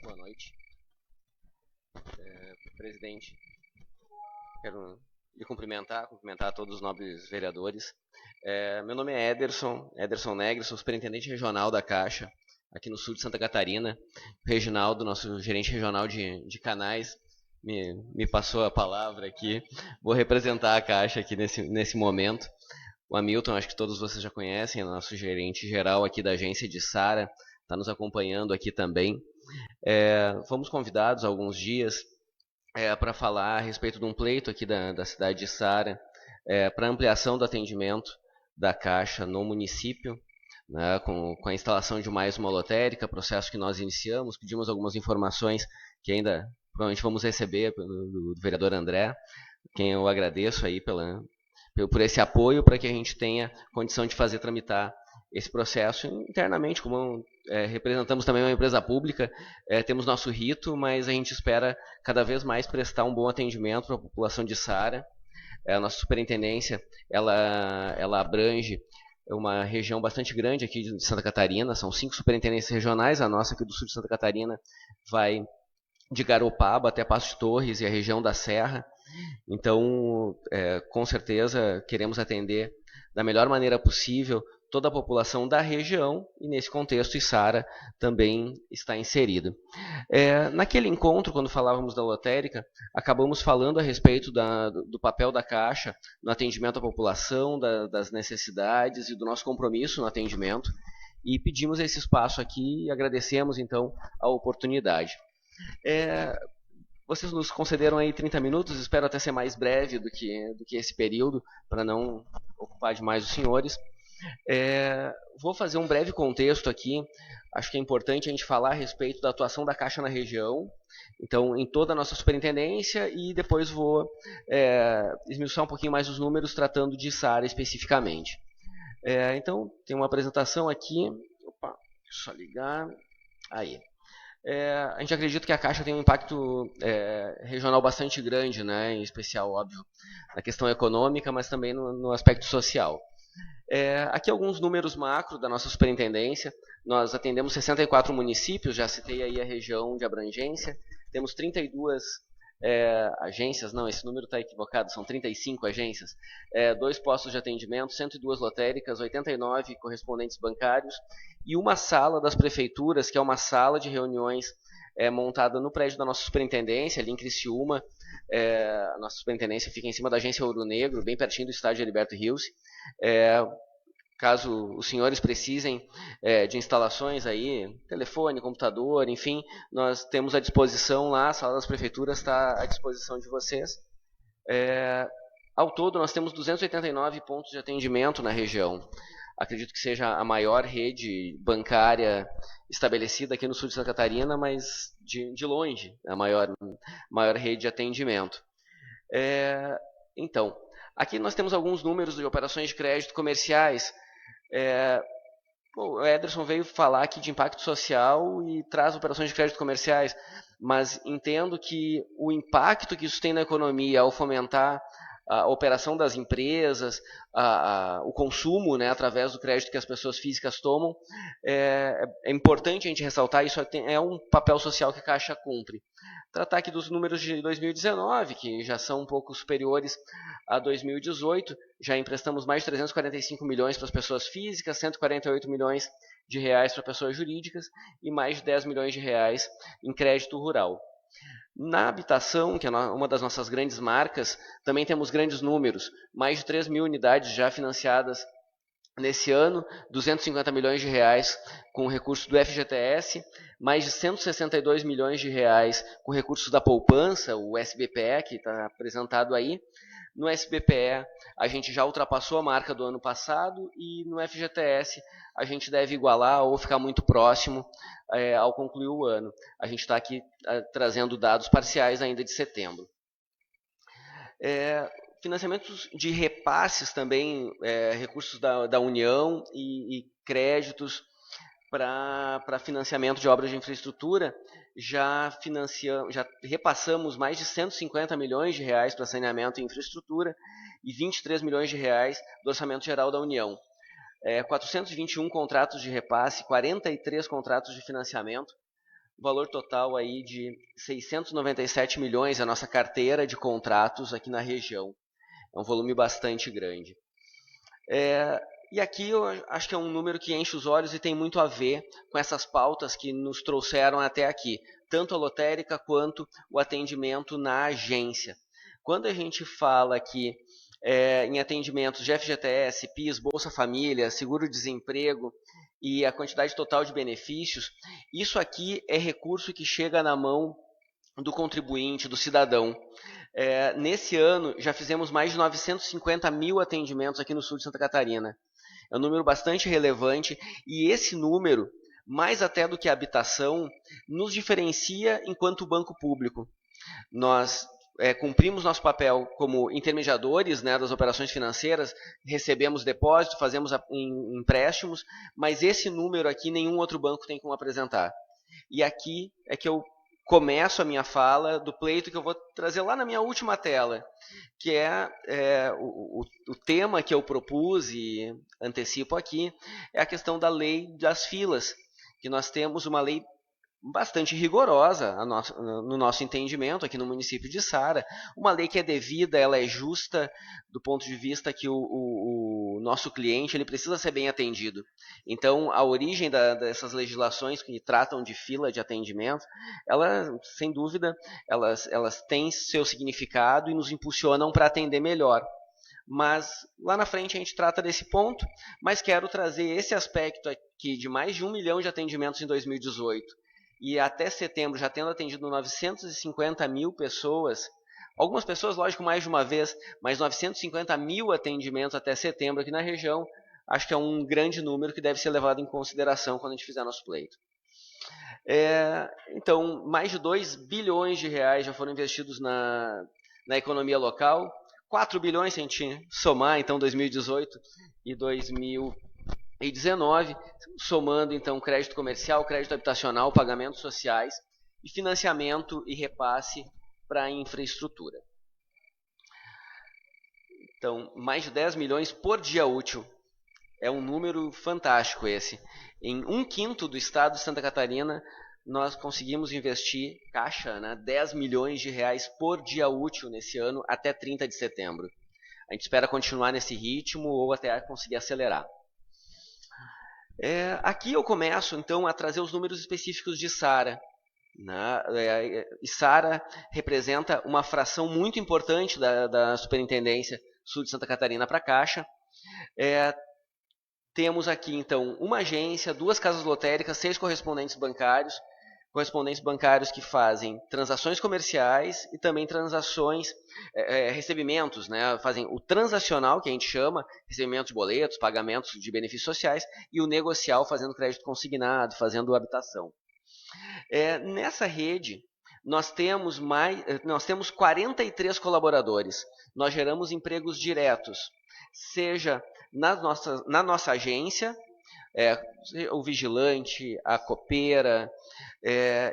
Boa noite. Presidente, quero lhe cumprimentar a todos os nobres vereadores. Meu nome é Ederson Negri, sou superintendente regional da Caixa, aqui no sul de Santa Catarina. O Reginaldo, nosso gerente regional de canais, me passou a palavra aqui. Vou representar a Caixa aqui nesse momento. O Hamilton, acho que todos vocês já conhecem, é nosso gerente geral aqui da agência de Içara, está nos acompanhando aqui também. Fomos convidados há alguns dias para falar a respeito de um pleito aqui da cidade de Içara, para ampliação do atendimento da Caixa no município, né, com a instalação de mais uma lotérica, processo que nós iniciamos, pedimos algumas informações que ainda provavelmente vamos receber do vereador André, quem eu agradeço aí por esse apoio para que a gente tenha condição de fazer tramitar esse processo internamente, como representamos também uma empresa pública, temos nosso rito, mas a gente espera cada vez mais prestar um bom atendimento para a população de Sara. A nossa superintendência, ela abrange uma região bastante grande aqui de Santa Catarina, são 5 superintendências regionais, a nossa aqui do sul de Santa Catarina vai de Garopaba até Passo de Torres e a região da Serra. Então, com certeza, queremos atender da melhor maneira possível toda a população da região, e nesse contexto Içara também está inserido. Naquele encontro, quando falávamos da lotérica, acabamos falando a respeito do papel da Caixa no atendimento à população, das necessidades e do nosso compromisso no atendimento, e pedimos esse espaço aqui e agradecemos, então, a oportunidade. Vocês nos concederam aí 30 minutos, espero até ser mais breve do que esse período, para não ocupar demais os senhores. Vou fazer um breve contexto aqui. Acho que é importante a gente falar a respeito da atuação da Caixa na região, então em toda a nossa superintendência, e depois vou esmiuçar um pouquinho mais os números tratando de Içara especificamente. Então, tem uma apresentação aqui. Opa, deixa eu só ligar. Aí. A gente acredita que a Caixa tem um impacto regional bastante grande, né, em especial, óbvio, na questão econômica, mas também no aspecto social. Aqui alguns números macro da nossa superintendência. Nós atendemos 64 municípios, já citei aí a região de abrangência. Temos 32 agências, não, esse número está equivocado, são 35 agências. 2 postos de atendimento, 102 lotéricas, 89 correspondentes bancários e uma sala das prefeituras, que é uma sala de reuniões montada no prédio da nossa superintendência, ali em Criciúma. A nossa superintendência fica em cima da agência Ouro Negro, bem pertinho do estádio Heriberto Rios. Caso os senhores precisem de instalações aí, telefone, computador, enfim, nós temos à disposição lá, a sala das prefeituras está à disposição de vocês. Ao todo, nós temos 289 pontos de atendimento na região. Acredito que seja a maior rede bancária estabelecida aqui no sul de Santa Catarina, mas de longe a maior rede de atendimento. Então, aqui nós temos alguns números de operações de crédito comerciais. O Ederson veio falar aqui de impacto social e traz operações de crédito comerciais, mas entendo que o impacto que isso tem na economia ao fomentar a operação das empresas, o consumo, né, através do crédito que as pessoas físicas tomam, é importante a gente ressaltar, isso é um papel social que a Caixa cumpre. Tratar aqui dos números de 2019, que já são um pouco superiores a 2018, já emprestamos mais de 345 milhões para as pessoas físicas, 148 milhões de reais para pessoas jurídicas e mais de 10 milhões de reais em crédito rural. Na habitação, que é uma das nossas grandes marcas, também temos grandes números, mais de 3 mil unidades já financiadas nesse ano, 250 milhões de reais com recursos do FGTS, mais de 162 milhões de reais com recursos da poupança, o SBPE, que está apresentado aí. No SBPE, a gente já ultrapassou a marca do ano passado e no FGTS a gente deve igualar ou ficar muito próximo ao concluir o ano. A gente está aqui trazendo dados parciais ainda de setembro. Financiamentos de repasses também, recursos da União e créditos para financiamento de obras de infraestrutura, já repassamos mais de 150 milhões de reais para saneamento e infraestrutura e 23 milhões de reais do Orçamento Geral da União. 421 contratos de repasse, 43 contratos de financiamento, valor total aí de 697 milhões a nossa carteira de contratos aqui na região. É um volume bastante grande. E aqui eu acho que é um número que enche os olhos e tem muito a ver com essas pautas que nos trouxeram até aqui, tanto a lotérica quanto o atendimento na agência. Quando a gente fala aqui em atendimentos de FGTS, PIS, Bolsa Família, seguro-desemprego e a quantidade total de benefícios, isso aqui é recurso que chega na mão do contribuinte, do cidadão. Nesse ano, já fizemos mais de 950 mil atendimentos aqui no sul de Santa Catarina. É um número bastante relevante e esse número, mais até do que a habitação, nos diferencia enquanto banco público. Nós cumprimos nosso papel como intermediadores, né, das operações financeiras, recebemos depósito, fazemos empréstimos, mas esse número aqui nenhum outro banco tem como apresentar. E aqui é que eu começo a minha fala do pleito que eu vou trazer lá na minha última tela, que o tema que eu propus e antecipo aqui, é a questão da lei das filas, que nós temos uma lei bastante rigorosa no nosso entendimento aqui no município de Sara, uma lei que é devida, ela é justa do ponto de vista que o nosso cliente ele precisa ser bem atendido. Então, a origem dessas legislações que tratam de fila de atendimento, elas, sem dúvida, elas têm seu significado e nos impulsionam para atender melhor. Mas lá na frente a gente trata desse ponto, mas quero trazer esse aspecto aqui de mais de 1 milhão de atendimentos em 2018, e até setembro já tendo atendido 950 mil pessoas, algumas pessoas, lógico, mais de uma vez, mas 950 mil atendimentos até setembro aqui na região, acho que é um grande número que deve ser levado em consideração quando a gente fizer nosso pleito. Então, mais de 2 bilhões de reais já foram investidos na economia local, 4 bilhões se a gente somar, então, 2018 e 2019, somando então crédito comercial, crédito habitacional, pagamentos sociais e financiamento e repasse para a infraestrutura. Então, mais de 10 milhões por dia útil. É um número fantástico esse. Em 1/5 do estado de Santa Catarina, nós conseguimos investir, Caixa, 10 milhões de reais por dia útil nesse ano até 30 de setembro. A gente espera continuar nesse ritmo ou até conseguir acelerar. Aqui eu começo, então, a trazer os números específicos de Sara. E Sara representa uma fração muito importante da Superintendência Sul de Santa Catarina para a Caixa. Temos aqui, então, uma agência, 2 casas lotéricas, 6 correspondentes bancários que fazem transações comerciais e também transações, recebimentos, fazem o transacional, que a gente chama, recebimento de boletos, pagamentos de benefícios sociais, e o negocial, fazendo crédito consignado, fazendo habitação. Nessa rede, nós temos 43 colaboradores. Nós geramos empregos diretos, seja na nossa agência, o vigilante, a copeira,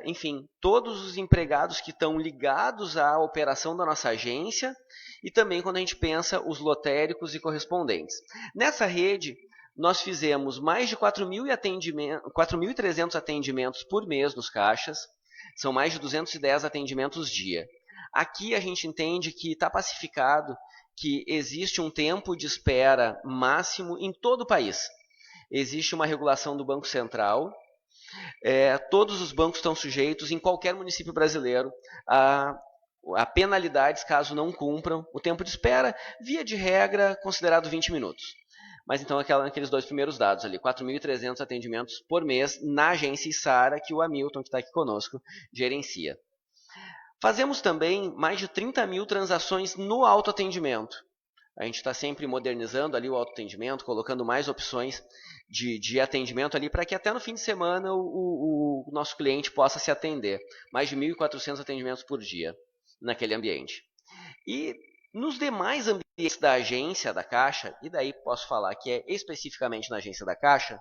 enfim, todos os empregados que estão ligados à operação da nossa agência, e também quando a gente pensa os lotéricos e correspondentes. Nessa rede, nós fizemos mais de 4.300 atendimentos por mês nos caixas, são mais de 210 atendimentos dia. Aqui a gente entende que está pacificado que existe um tempo de espera máximo em todo o país. Existe uma regulação do Banco Central, todos os bancos estão sujeitos, em qualquer município brasileiro, a penalidades caso não cumpram o tempo de espera, via de regra, considerado 20 minutos. Mas então aqueles 2 primeiros dados ali, 4.300 atendimentos por mês na agência Sara, que o Hamilton, que está aqui conosco, gerencia. Fazemos também mais de 30 mil transações no autoatendimento. A gente está sempre modernizando ali o autoatendimento, colocando mais opções de atendimento ali, para que até no fim de semana o nosso cliente possa se atender. Mais de 1.400 atendimentos por dia naquele ambiente. E nos demais ambientes da agência da Caixa, e daí posso falar que é especificamente na agência da Caixa,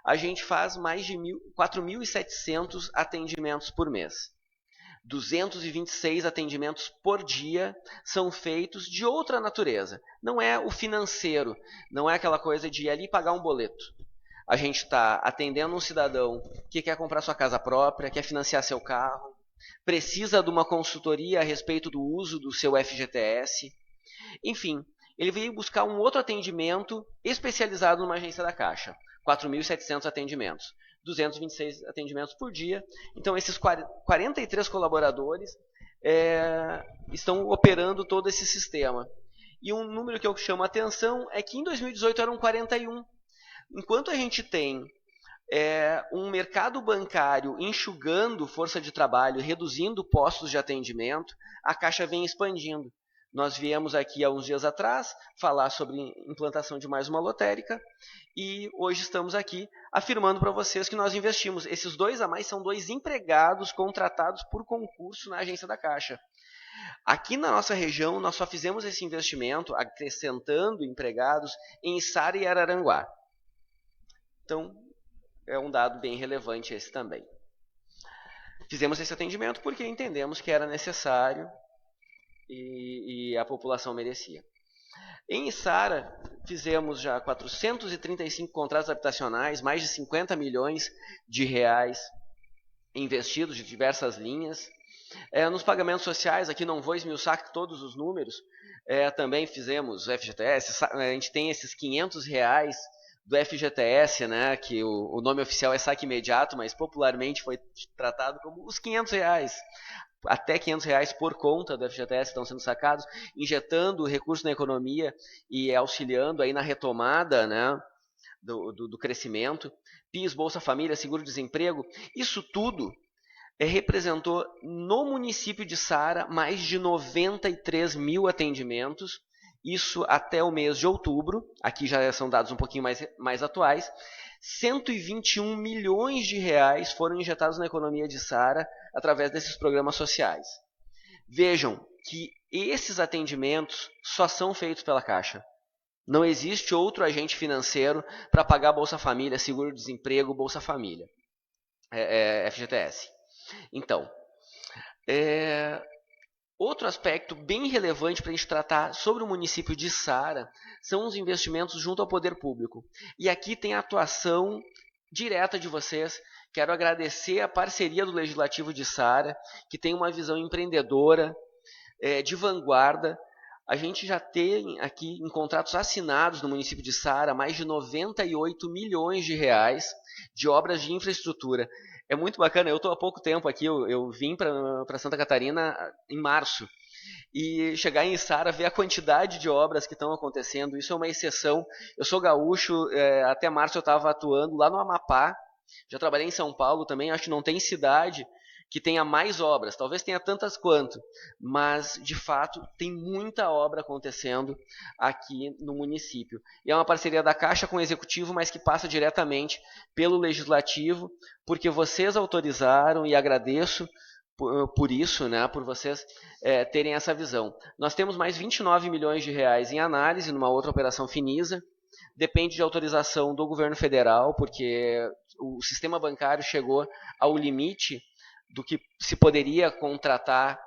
a gente faz mais de 4.700 atendimentos por mês. 226 atendimentos por dia são feitos de outra natureza. Não é o financeiro, não é aquela coisa de ir ali pagar um boleto. A gente está atendendo um cidadão que quer comprar sua casa própria, quer financiar seu carro, precisa de uma consultoria a respeito do uso do seu FGTS. Enfim, ele veio buscar um outro atendimento especializado numa agência da Caixa. 4.700 atendimentos. 226 atendimentos por dia. Então, esses 43 colaboradores estão operando todo esse sistema. E um número que eu chamo a atenção é que em 2018 eram 41. Enquanto a gente tem um mercado bancário enxugando força de trabalho, reduzindo postos de atendimento, a Caixa vem expandindo. Nós viemos aqui há uns dias atrás falar sobre implantação de mais uma lotérica e hoje estamos aqui afirmando para vocês que nós investimos. Esses 2 a mais são 2 empregados contratados por concurso na agência da Caixa. Aqui na nossa região, nós só fizemos esse investimento acrescentando empregados em Içara e Araranguá. Então, é um dado bem relevante esse também. Fizemos esse atendimento porque entendemos que era necessário e a população merecia. Em Içara, fizemos já 435 contratos habitacionais, mais de 50 milhões de reais investidos de diversas linhas. Nos pagamentos sociais, aqui não vou esmiuçar todos os números, também fizemos FGTS, a gente tem esses R$500 do FGTS, né, que o nome oficial é saque imediato, mas popularmente foi tratado como os R$500. Até R$500 por conta do FGTS estão sendo sacados, injetando recursos na economia e auxiliando aí na retomada, né, do crescimento. PIS, Bolsa Família, seguro-desemprego, isso tudo representou no município de Içara mais de 93 mil atendimentos, isso até o mês de outubro, aqui já são dados um pouquinho mais atuais. 121 milhões de reais foram injetados na economia de Içara através desses programas sociais. Vejam que esses atendimentos só são feitos pela Caixa. Não existe outro agente financeiro para pagar Bolsa Família, seguro-desemprego, Bolsa Família, FGTS. Então, outro aspecto bem relevante para a gente tratar sobre o município de Içara são os investimentos junto ao poder público. E aqui tem a atuação direta de vocês. Quero agradecer a parceria do Legislativo de Içara, que tem uma visão empreendedora, de vanguarda. A gente já tem aqui em contratos assinados no município de Içara mais de 98 milhões de reais de obras de infraestrutura. É muito bacana, eu estou há pouco tempo aqui, eu vim para Santa Catarina em março, e chegar em Içara, ver a quantidade de obras que estão acontecendo, isso é uma exceção. Eu sou gaúcho, até março eu estava atuando lá no Amapá, já trabalhei em São Paulo também, acho que não tem cidade que tenha mais obras, talvez tenha tantas quanto, mas de fato tem muita obra acontecendo aqui no município. E é uma parceria da Caixa com o Executivo, mas que passa diretamente pelo Legislativo, porque vocês autorizaram, e agradeço por isso, né, por vocês terem essa visão. Nós temos mais 29 milhões de reais em análise numa outra operação Finisa, depende de autorização do governo federal, porque o sistema bancário chegou ao limite do que se poderia contratar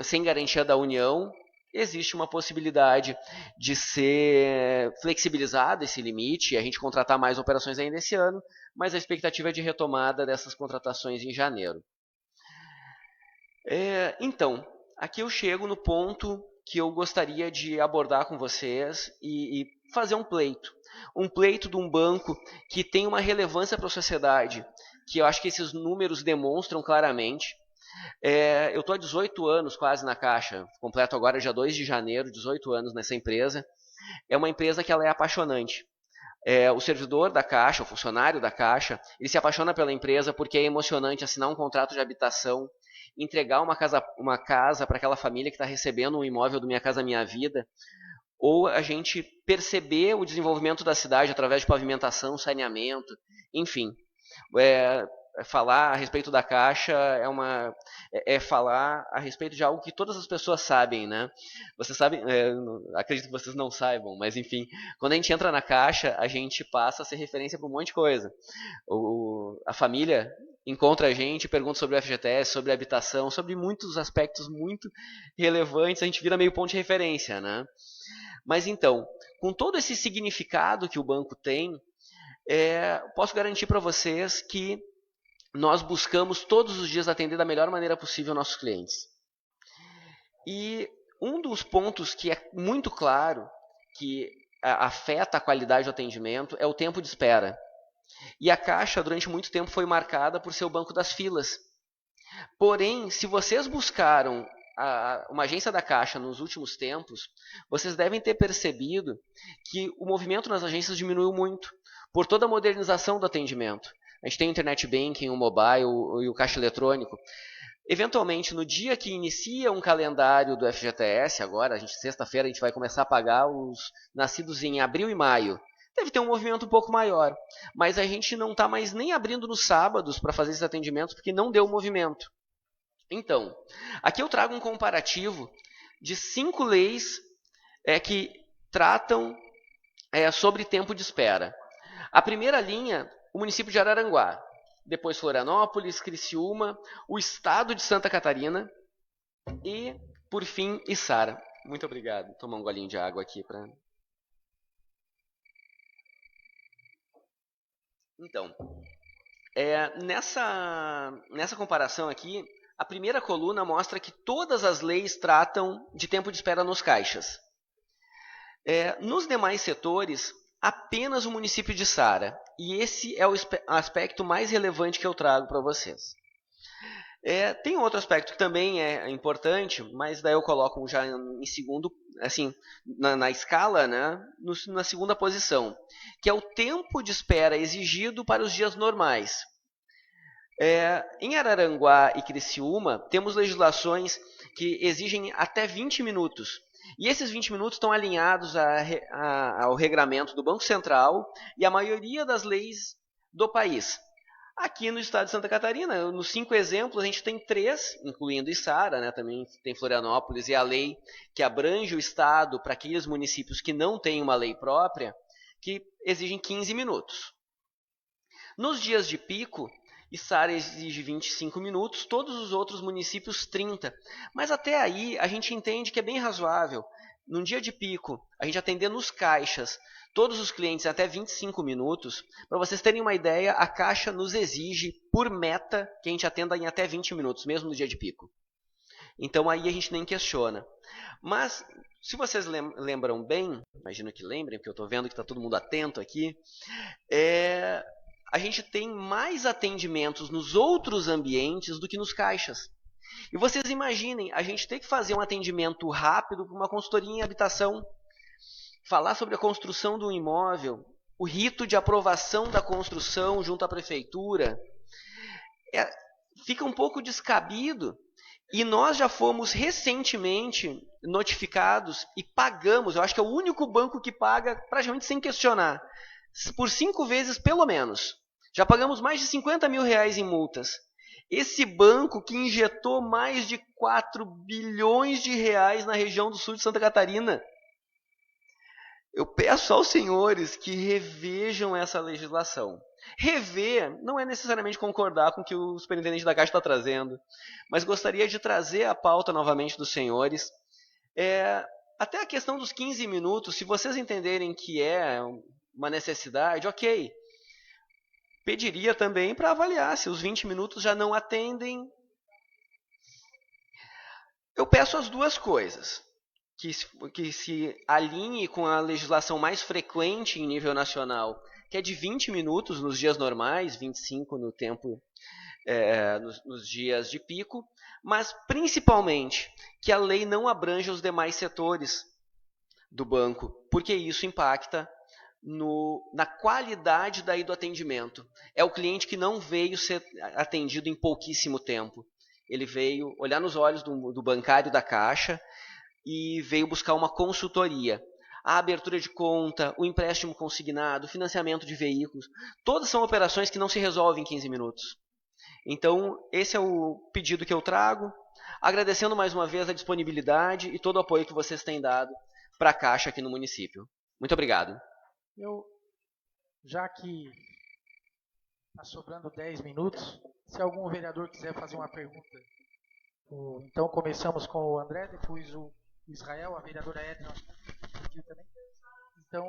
sem garantia da União. Existe uma possibilidade de ser flexibilizado esse limite e a gente contratar mais operações ainda esse ano, mas a expectativa é de retomada dessas contratações em janeiro. Então, aqui eu chego no ponto que eu gostaria de abordar com vocês e fazer um pleito de um banco que tem uma relevância para a sociedade, que eu acho que esses números demonstram claramente. Eu estou há 18 anos quase na Caixa, completo agora dia 2 de janeiro, 18 anos nessa empresa. É uma empresa que ela é apaixonante. O servidor da Caixa, o funcionário da Caixa, ele se apaixona pela empresa porque é emocionante assinar um contrato de habitação, entregar uma casa para aquela família que está recebendo um imóvel do Minha Casa Minha Vida, ou a gente perceber o desenvolvimento da cidade através de pavimentação, saneamento, enfim. Falar a respeito da Caixa é falar a respeito de algo que todas as pessoas sabem, né? Vocês sabem, acredito que vocês não saibam, mas enfim, quando a gente entra na Caixa, a gente passa a ser referência para um monte de coisa. A família encontra a gente, pergunta sobre o FGTS, sobre a habitação, sobre muitos aspectos muito relevantes, a gente vira meio ponto de referência, né? Mas então, com todo esse significado que o banco tem, posso garantir para vocês que nós buscamos todos os dias atender da melhor maneira possível nossos clientes. E um dos pontos que é muito claro que afeta a qualidade do atendimento é o tempo de espera. E a Caixa, durante muito tempo, foi marcada por ser o banco das filas. Porém, se vocês buscaram uma agência da Caixa nos últimos tempos, vocês devem ter percebido que o movimento nas agências diminuiu muito, por toda a modernização do atendimento. A gente tem o Internet Banking, o mobile e o caixa eletrônico. Eventualmente, no dia que inicia um calendário do FGTS, agora, sexta-feira, a gente vai começar a pagar os nascidos em abril e maio. Deve ter um movimento um pouco maior. Mas a gente não está mais nem abrindo nos sábados para fazer esses atendimentos, porque não deu movimento. Então, aqui eu trago um comparativo de 5 leis que tratam sobre tempo de espera. A primeira linha, o município de Araranguá. Depois Florianópolis, Criciúma, o estado de Santa Catarina e, por fim, Içara. Muito obrigado. Vou tomar um golinho de água aqui para... Então, nessa comparação aqui, a primeira coluna mostra que todas as leis tratam de tempo de espera nos caixas. Nos demais setores, apenas o município de Içara. E esse é o aspecto mais relevante que eu trago para vocês. Tem outro aspecto que também é importante, mas daí eu coloco já em segundo, assim, na escala, né, na segunda posição, que é o tempo de espera exigido para os dias normais. Em Araranguá e Criciúma, temos legislações que exigem até 20 minutos. E esses 20 minutos estão alinhados ao regramento do Banco Central e a maioria das leis do país. Aqui no estado de Santa Catarina, nos 5 exemplos, a gente tem 3, incluindo Içara, né, também tem Florianópolis, e a lei que abrange o estado para aqueles municípios que não têm uma lei própria, que exigem 15 minutos. Nos dias de pico, Içara exige 25 minutos, todos os outros municípios 30. Mas até aí a gente entende que é bem razoável. Num dia de pico, a gente atender nos caixas todos os clientes até 25 minutos. Para vocês terem uma ideia, a Caixa nos exige, por meta, que a gente atenda em até 20 minutos, mesmo no dia de pico. Então aí a gente nem questiona. Mas, se vocês lembram bem, imagino que lembrem, porque eu estou vendo que está todo mundo atento aqui, a gente tem mais atendimentos nos outros ambientes do que nos caixas. E vocês imaginem, a gente tem que fazer um atendimento rápido para uma consultoria em habitação, falar sobre a construção de um imóvel, o rito de aprovação da construção junto à prefeitura, fica um pouco descabido. E nós já fomos recentemente notificados e pagamos, eu acho que é o único banco que paga praticamente sem questionar, por 5 vezes pelo menos. Já pagamos mais de 50 mil reais em multas. Esse banco que injetou mais de 4 bilhões de reais na região do sul de Santa Catarina. Eu peço aos senhores que revejam essa legislação. Rever não é necessariamente concordar com o que o superintendente da Caixa está trazendo, mas gostaria de trazer a pauta novamente dos senhores. Até a questão dos 15 minutos, se vocês entenderem que é uma necessidade, ok. Pediria também para avaliar se os 20 minutos já não atendem. Eu peço as duas coisas. Que se alinhe com a legislação mais frequente em nível nacional, que é de 20 minutos nos dias normais, 25 no tempo, nos dias de pico, mas principalmente que a lei não abranja os demais setores do banco, porque isso impacta na qualidade daí do atendimento. É o cliente que não veio ser atendido em pouquíssimo tempo. Ele veio olhar nos olhos do bancário da Caixa e veio buscar uma consultoria. A abertura de conta, o empréstimo consignado, o financiamento de veículos, todas são operações que não se resolvem em 15 minutos. Então, esse é o pedido que eu trago, agradecendo mais uma vez a disponibilidade e todo o apoio que vocês têm dado para a Caixa aqui no município. Muito obrigado. Já que está sobrando 10 minutos, se algum vereador quiser fazer uma pergunta, então começamos com o André, depois o Israel, a vereadora Edna também. Então,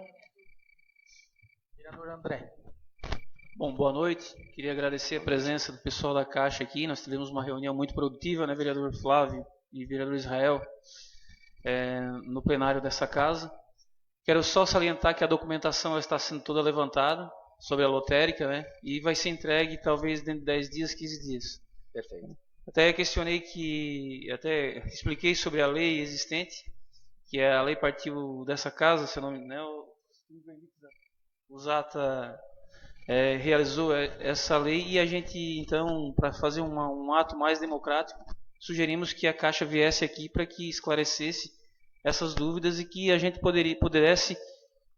vereador André. Bom, boa noite. Queria agradecer a presença do pessoal da Caixa aqui. Nós tivemos uma reunião muito produtiva, né, vereador Flávio e vereador Israel, no plenário dessa casa. Quero só salientar que a documentação está sendo toda levantada sobre a lotérica, né, e vai ser entregue talvez dentro de 10 dias, 15 dias. Perfeito. Até expliquei sobre a lei existente, que a lei partiu dessa casa, se eu não me engano, os ata realizou essa lei e a gente, então, para fazer um ato mais democrático, sugerimos que a Caixa viesse aqui para que esclarecesse essas dúvidas e que a gente pudesse,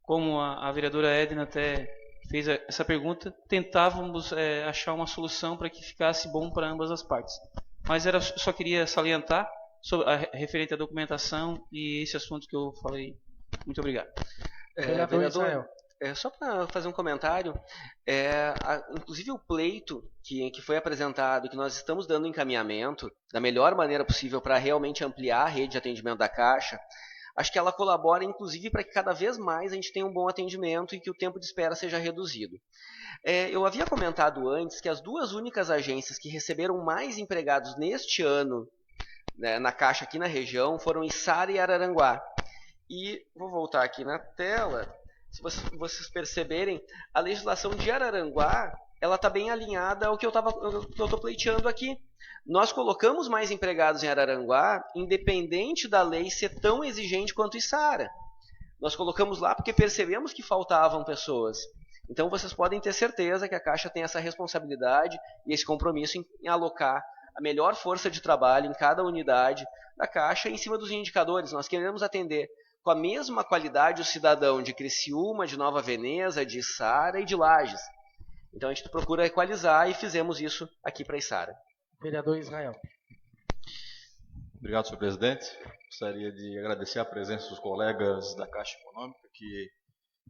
como a vereadora Edna até fez essa pergunta, tentávamos achar uma solução para que ficasse bom para ambas as partes. Mas só queria salientar sobre referente à documentação e esse assunto que eu falei. Muito obrigado. Vereador, só para fazer um comentário, inclusive o pleito que foi apresentado, que nós estamos dando encaminhamento da melhor maneira possível para realmente ampliar a rede de atendimento da Caixa, acho que ela colabora inclusive para que cada vez mais a gente tenha um bom atendimento e que o tempo de espera seja reduzido. Eu havia comentado antes que as duas únicas agências que receberam mais empregados neste ano, né, na Caixa aqui na região foram Içara e Araranguá. E vou voltar aqui na tela. Se vocês perceberem, a legislação de Araranguá ela está bem alinhada ao que eu estou pleiteando aqui. Nós colocamos mais empregados em Araranguá, independente da lei ser tão exigente quanto Içara. Nós colocamos lá porque percebemos que faltavam pessoas. Então vocês podem ter certeza que a Caixa tem essa responsabilidade e esse compromisso em alocar a melhor força de trabalho em cada unidade da Caixa em cima dos indicadores. Nós queremos atender com a mesma qualidade o cidadão de Criciúma, de Nova Veneza, de Içara e de Lages. Então a gente procura equalizar e fizemos isso aqui para Içara. Vereador Israel. Obrigado, senhor presidente. Gostaria de agradecer a presença dos colegas da Caixa Econômica, que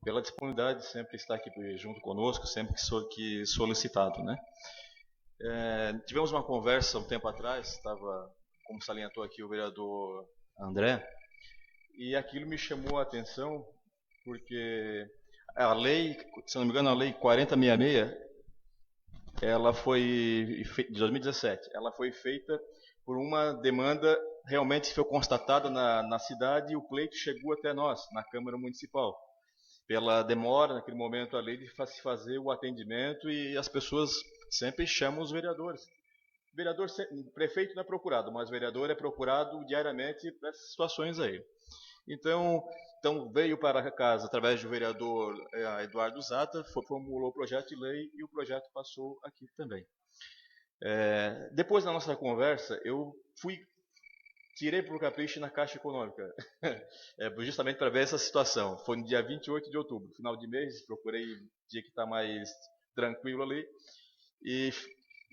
pela disponibilidade sempre está aqui junto conosco, sempre que solicitado, né? Tivemos uma conversa um tempo atrás, como salientou aqui o vereador André, e aquilo me chamou a atenção, porque a lei, se não me engano, a lei 4066, ela foi de 2017, ela foi feita por uma demanda realmente que foi constatada na cidade, e o pleito chegou até nós, na Câmara Municipal, pela demora naquele momento a lei de se fazer o atendimento, e as pessoas sempre chamam os vereadores. Prefeito não é procurado, mas o vereador é procurado diariamente para essas situações aí. Então veio para casa, através do vereador Eduardo Zata, formulou o projeto de lei e o projeto passou aqui também. Depois da nossa conversa, eu tirei por capricho na Caixa Econômica, justamente para ver essa situação. Foi no dia 28 de outubro, final de mês, procurei dia que está mais tranquilo ali, e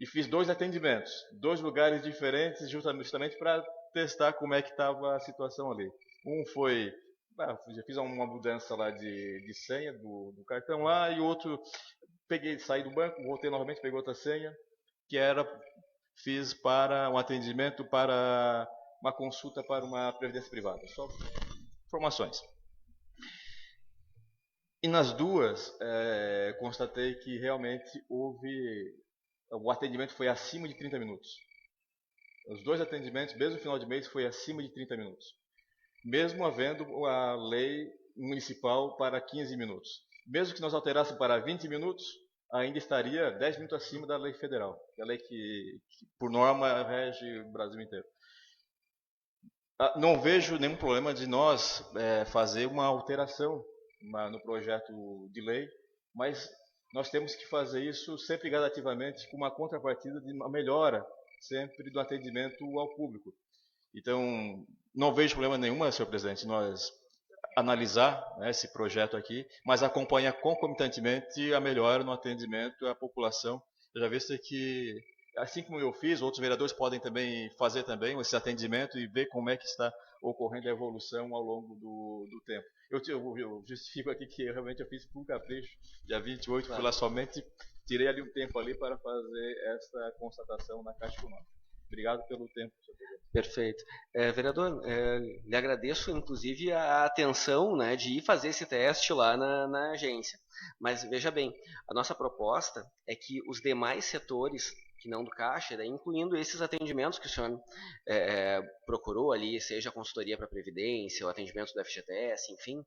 fiz 2 atendimentos, 2 lugares diferentes, justamente para testar como é que estava a situação ali. Um foi, já fiz uma mudança lá de senha do cartão lá, e outro, saí do banco, voltei novamente, peguei outra senha, fiz para um atendimento para uma consulta para uma previdência privada. Só informações. E nas duas, constatei que realmente o atendimento foi acima de 30 minutos. Os 2 atendimentos, mesmo no final de mês, foi acima de 30 minutos. Mesmo havendo a lei municipal para 15 minutos. Mesmo que nós alterássemos para 20 minutos, ainda estaria 10 minutos acima da lei federal, que é a lei que por norma, rege o Brasil inteiro. Não vejo nenhum problema de nós fazer uma alteração no projeto de lei, mas nós temos que fazer isso sempre gradativamente, com uma contrapartida de uma melhora sempre do atendimento ao público. Então, não vejo problema nenhum, senhor presidente, nós analisar esse projeto aqui, mas acompanhar concomitantemente a melhora no atendimento à população. Eu já visto que, assim como eu fiz, outros vereadores podem também fazer também esse atendimento e ver como é que está ocorrendo a evolução ao longo do tempo. Eu justifico aqui que realmente eu fiz por capricho, dia 28, fui lá somente, tirei ali um tempo ali para fazer essa constatação na Caixa Econômica. Obrigado pelo tempo, senhor presidente. Perfeito. Vereador, lhe agradeço, inclusive, a atenção, né, de ir fazer esse teste lá na agência. Mas, veja bem, a nossa proposta é que os demais setores, que não do Caixa, daí, incluindo esses atendimentos que o senhor procurou ali, seja a consultoria para a Previdência, o atendimento do FGTS, enfim,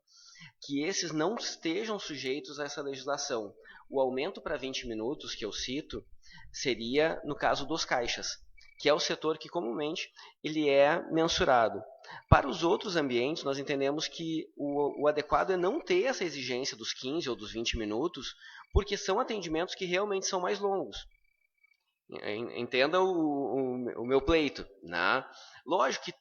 que esses não estejam sujeitos a essa legislação. O aumento para 20 minutos que eu cito seria no caso dos caixas. que é o setor que comumente ele é mensurado. Para os outros ambientes, nós entendemos que o adequado é não ter essa exigência dos 15 ou dos 20 minutos, porque são atendimentos que realmente são mais longos. Entenda o meu pleito. Né? Lógico que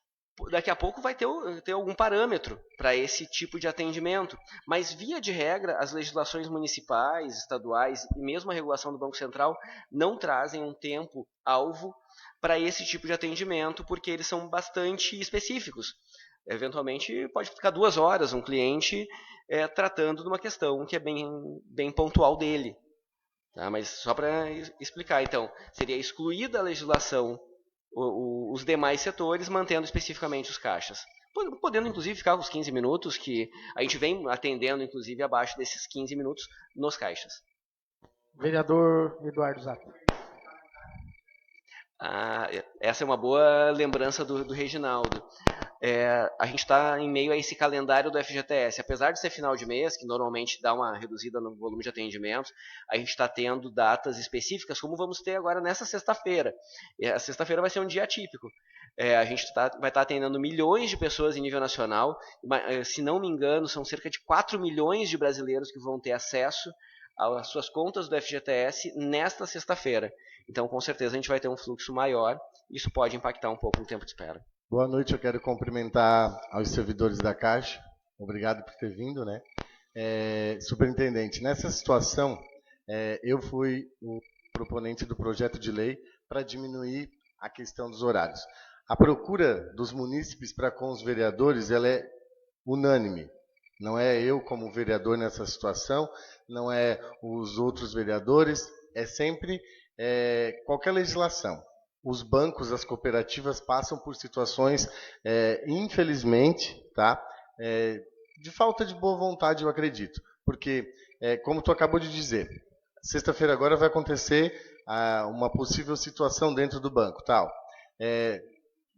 daqui a pouco vai ter algum parâmetro para esse tipo de atendimento, mas via de regra, as legislações municipais, estaduais e mesmo a regulação do Banco Central não trazem um tempo-alvo para esse tipo de atendimento, porque eles são bastante específicos. Eventualmente, pode ficar 2 horas um cliente tratando de uma questão que é bem pontual dele. Tá? Mas só para explicar, então, seria excluída a legislação os demais setores, mantendo especificamente os caixas. Podendo, inclusive, ficar os 15 minutos, que a gente vem atendendo, inclusive, abaixo desses 15 minutos nos caixas. Vereador Eduardo Zappa. Essa é uma boa lembrança do Reginaldo. A gente está em meio a esse calendário do FGTS. Apesar de ser final de mês, que normalmente dá uma reduzida no volume de atendimentos, a gente está tendo datas específicas, como vamos ter agora nessa sexta-feira. A sexta-feira vai ser um dia atípico. A gente vai estar atendendo milhões de pessoas em nível nacional. Se não me engano, são cerca de 4 milhões de brasileiros que vão ter acesso às suas contas do FGTS nesta sexta-feira. Então, com certeza, a gente vai ter um fluxo maior. Isso pode impactar um pouco no tempo de espera. Boa noite, eu quero cumprimentar aos servidores da Caixa. Obrigado por ter vindo, né? Superintendente, nessa situação, eu fui o proponente do projeto de lei para diminuir a questão dos horários. A procura dos munícipes para com os vereadores, ela é unânime. Não é eu como vereador nessa situação, não é os outros vereadores, é sempre qualquer legislação. Os bancos, as cooperativas passam por situações, infelizmente, tá? De falta de boa vontade, eu acredito. Porque, como tu acabou de dizer, sexta-feira agora vai acontecer uma possível situação dentro do banco, tal.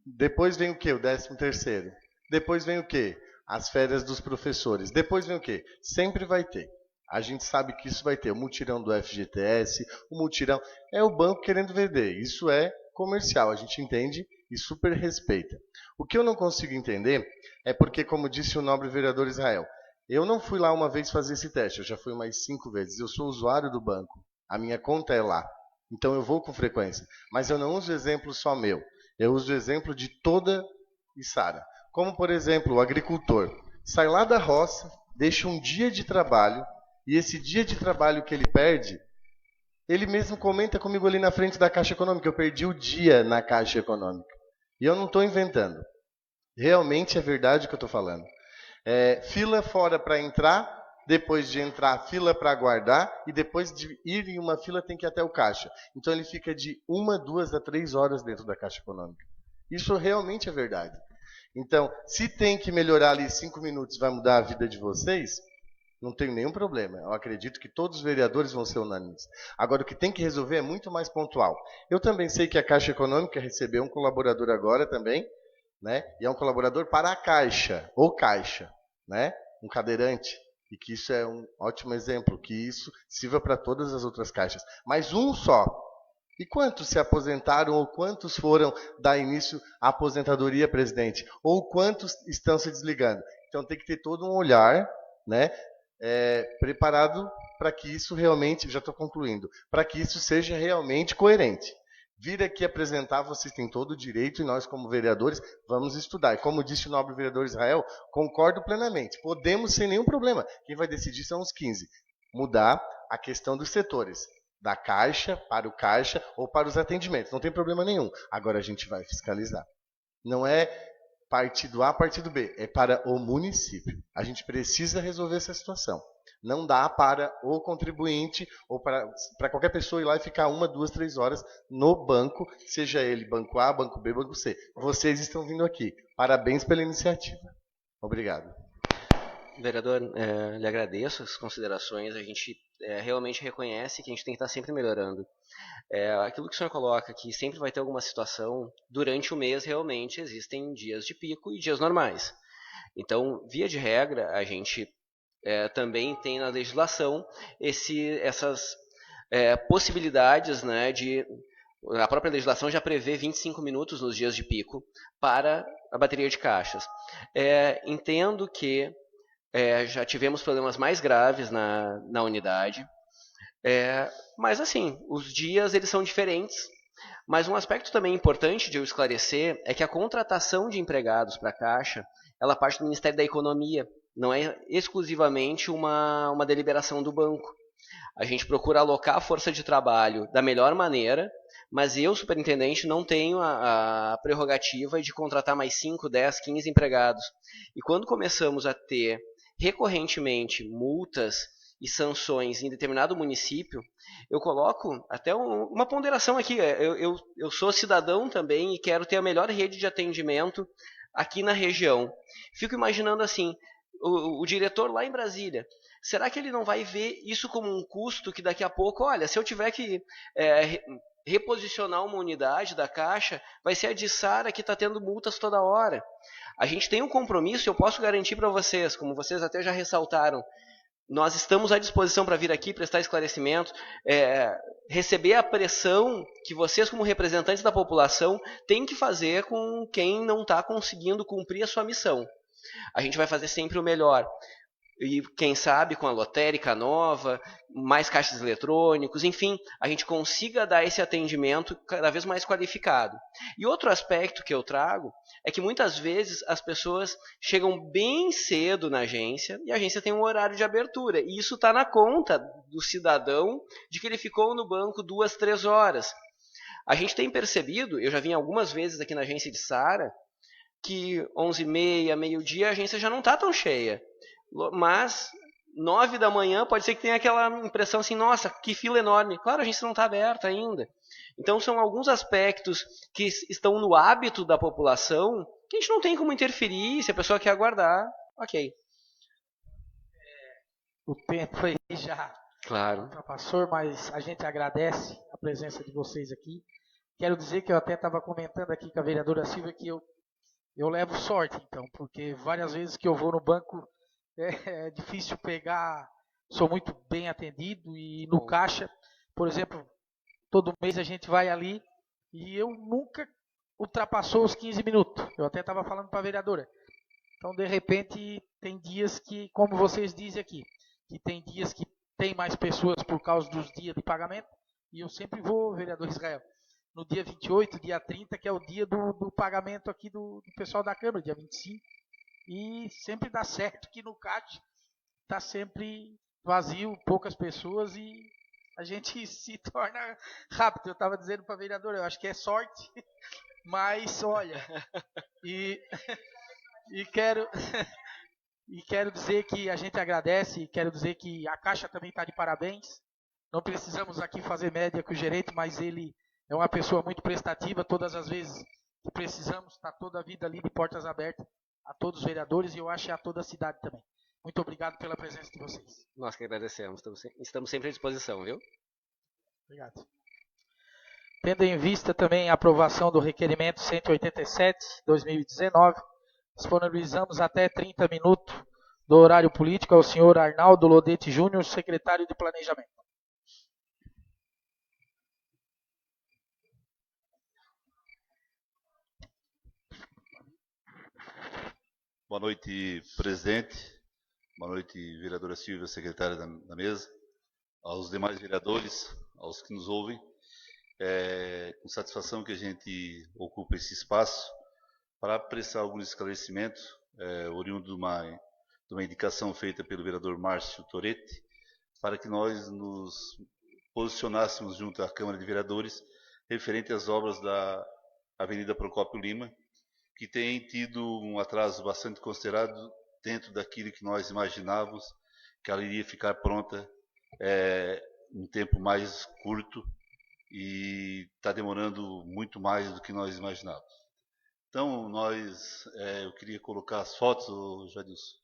Depois vem o quê? O 13º. Depois vem o quê? As férias dos professores. Depois vem o quê? Sempre vai ter. A gente sabe que isso vai ter o mutirão do FGTS, o mutirão... É o banco querendo vender. Isso é comercial, a gente entende e super respeita. O que eu não consigo entender é porque, como disse o nobre vereador Israel, eu não fui lá uma vez fazer esse teste, eu já fui mais 5 vezes. Eu sou usuário do banco, a minha conta é lá. Então eu vou com frequência. Mas eu não uso exemplo só meu. Eu uso exemplo de toda Içara. Como, por exemplo, o agricultor. Sai lá da roça, deixa um dia de trabalho, e esse dia de trabalho que ele perde, ele mesmo comenta comigo ali na frente da Caixa Econômica. Eu perdi o dia na Caixa Econômica. E eu não estou inventando. Realmente é verdade o que eu estou falando. Fila fora para entrar, depois de entrar, fila para aguardar, e depois de ir em uma fila tem que ir até o caixa. Então ele fica de 1, 2 a 3 horas dentro da Caixa Econômica. Isso realmente é verdade. Então, se tem que melhorar ali 5 minutos, vai mudar a vida de vocês, não tenho nenhum problema. Eu acredito que todos os vereadores vão ser unânimes. Agora, o que tem que resolver é muito mais pontual. Eu também sei que a Caixa Econômica recebeu um colaborador agora também, né? E é um colaborador para a Caixa, ou Caixa, né? Um cadeirante. E que isso é um ótimo exemplo, que isso sirva para todas as outras caixas. Mas um só. E quantos se aposentaram ou quantos foram dar início à aposentadoria, presidente? Ou quantos estão se desligando? Então tem que ter todo um olhar, né, preparado para que isso realmente, já estou concluindo, para que isso seja realmente coerente. Vir aqui apresentar, vocês têm todo o direito e nós como vereadores vamos estudar. E como disse o nobre vereador Israel, concordo plenamente. Podemos sem nenhum problema. Quem vai decidir são os 15. Mudar a questão dos setores. Da caixa, para o caixa ou para os atendimentos. Não tem problema nenhum. Agora a gente vai fiscalizar. Não é partido A, partido B. É para o município. A gente precisa resolver essa situação. Não dá para o contribuinte ou para qualquer pessoa ir lá e ficar 1, 2, 3 horas no banco, seja ele banco A, banco B, banco C. Vocês estão vindo aqui. Parabéns pela iniciativa. Obrigado. Vereador, lhe agradeço as considerações. A gente realmente reconhece que a gente tem que estar sempre melhorando. Aquilo que o senhor coloca, que sempre vai ter alguma situação, durante o mês realmente existem dias de pico e dias normais. Então, via de regra, a gente também tem na legislação essas possibilidades, né, de A própria legislação já prevê 25 minutos nos dias de pico para a bateria de caixas. Entendo que já tivemos problemas mais graves na unidade, mas assim, os dias eles são diferentes. Mas um aspecto também importante de eu esclarecer é que a contratação de empregados para a Caixa, ela parte do Ministério da Economia, não é exclusivamente uma deliberação do banco. A gente procura alocar a força de trabalho da melhor maneira, mas eu, superintendente, não tenho a prerrogativa de contratar mais 5, 10, 15 empregados. E quando começamos a ter recorrentemente multas e sanções em determinado município, eu coloco até uma ponderação aqui. Eu sou cidadão também e quero ter a melhor rede de atendimento aqui na região. Fico imaginando assim, o diretor lá em Brasília, será que ele não vai ver isso como um custo que daqui a pouco, olha, se eu tiver que reposicionar uma unidade da Caixa, vai ser a de Sara que está tendo multas toda hora. A gente tem um compromisso, eu posso garantir para vocês, como vocês até já ressaltaram, nós estamos à disposição para vir aqui prestar esclarecimento, receber a pressão que vocês, como representantes da população, têm que fazer com quem não está conseguindo cumprir a sua missão. A gente vai fazer sempre o melhor. E quem sabe com a lotérica nova, mais caixas eletrônicos, enfim, a gente consiga dar esse atendimento cada vez mais qualificado. E outro aspecto que eu trago é que muitas vezes as pessoas chegam bem cedo na agência e a agência tem um horário de abertura. E isso está na conta do cidadão de que ele ficou no banco 2, 3 horas. A gente tem percebido, eu já vim algumas vezes aqui na agência de Sara, que 11h30, meio-dia, a agência já não está tão cheia. Mas 9 da manhã pode ser que tenha aquela impressão assim, nossa, que fila enorme. Claro, a agência não está aberta ainda. Então são alguns aspectos que estão no hábito da população que a gente não tem como interferir, se a pessoa quer aguardar, ok. O tempo aí já ultrapassou, mas a gente agradece a presença de vocês aqui. Quero dizer que eu até estava comentando aqui com a vereadora Silvia que eu levo sorte, então, porque várias vezes que eu vou no banco é difícil pegar, sou muito bem atendido e no caixa, por exemplo, todo mês a gente vai ali e eu nunca ultrapassou os 15 minutos. Eu até estava falando para a vereadora. Então, de repente, tem dias que, como vocês dizem aqui, que tem dias que tem mais pessoas por causa dos dias de pagamento e eu sempre vou, vereador Israel, no dia 28, dia 30, que é o dia do pagamento aqui do pessoal da Câmara, dia 25. E sempre dá certo que no caixa está sempre vazio, poucas pessoas e a gente se torna rápido. Eu estava dizendo para a vereadora, eu acho que é sorte, mas olha, e quero dizer que a gente agradece, e quero dizer que a Caixa também está de parabéns. Não precisamos aqui fazer média com o gerente, mas ele é uma pessoa muito prestativa, todas as vezes que precisamos, está toda a vida ali de portas abertas a todos os vereadores e eu acho a toda a cidade também. Muito obrigado pela presença de vocês. Nós que agradecemos, estamos sempre à disposição, viu? Obrigado. Tendo em vista também a aprovação do requerimento 187/2019, disponibilizamos até 30 minutos do horário político ao senhor Arnaldo Lodete Júnior, secretário de Planejamento. Boa noite, presidente. Boa noite, vereadora Silvia, secretária da mesa. Aos demais vereadores, aos que nos ouvem. Com satisfação que a gente ocupa esse espaço para prestar alguns esclarecimentos, oriundo de uma indicação feita pelo vereador Márcio Toretti, para que nós nos posicionássemos junto à Câmara de Vereadores referente às obras da Avenida Procópio Lima, que tem tido um atraso bastante considerado dentro daquilo que nós imaginávamos, que ela iria ficar pronta em tempo mais curto e está demorando muito mais do que nós imaginávamos. Então, eu queria colocar as fotos, Jadilson.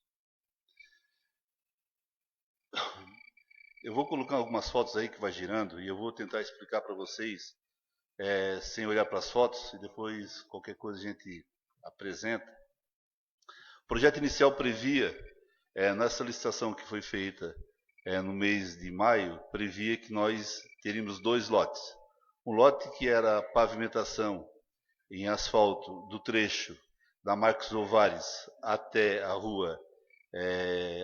Eu vou colocar algumas fotos aí que vai girando e eu vou tentar explicar para vocês, sem olhar para as fotos, e depois qualquer coisa a gente apresenta. O projeto inicial previa, nessa licitação que foi feita no mês de maio, previa que nós teríamos 2 lotes. Um lote que era pavimentação em asfalto do trecho da Marcos Ovares até a rua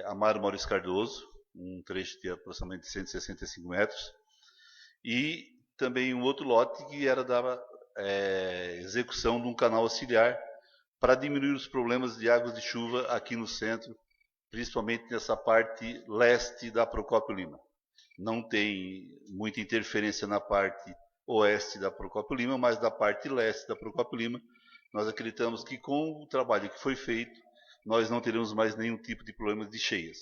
Amaro Maurício Cardoso, um trecho de aproximadamente 165 metros. E também um outro lote que era da execução de um canal auxiliar para diminuir os problemas de águas de chuva aqui no centro, principalmente nessa parte leste da Procópio Lima. Não tem muita interferência na parte oeste da Procópio Lima, mas da parte leste da Procópio Lima, nós acreditamos que com o trabalho que foi feito, nós não teremos mais nenhum tipo de problemas de cheias.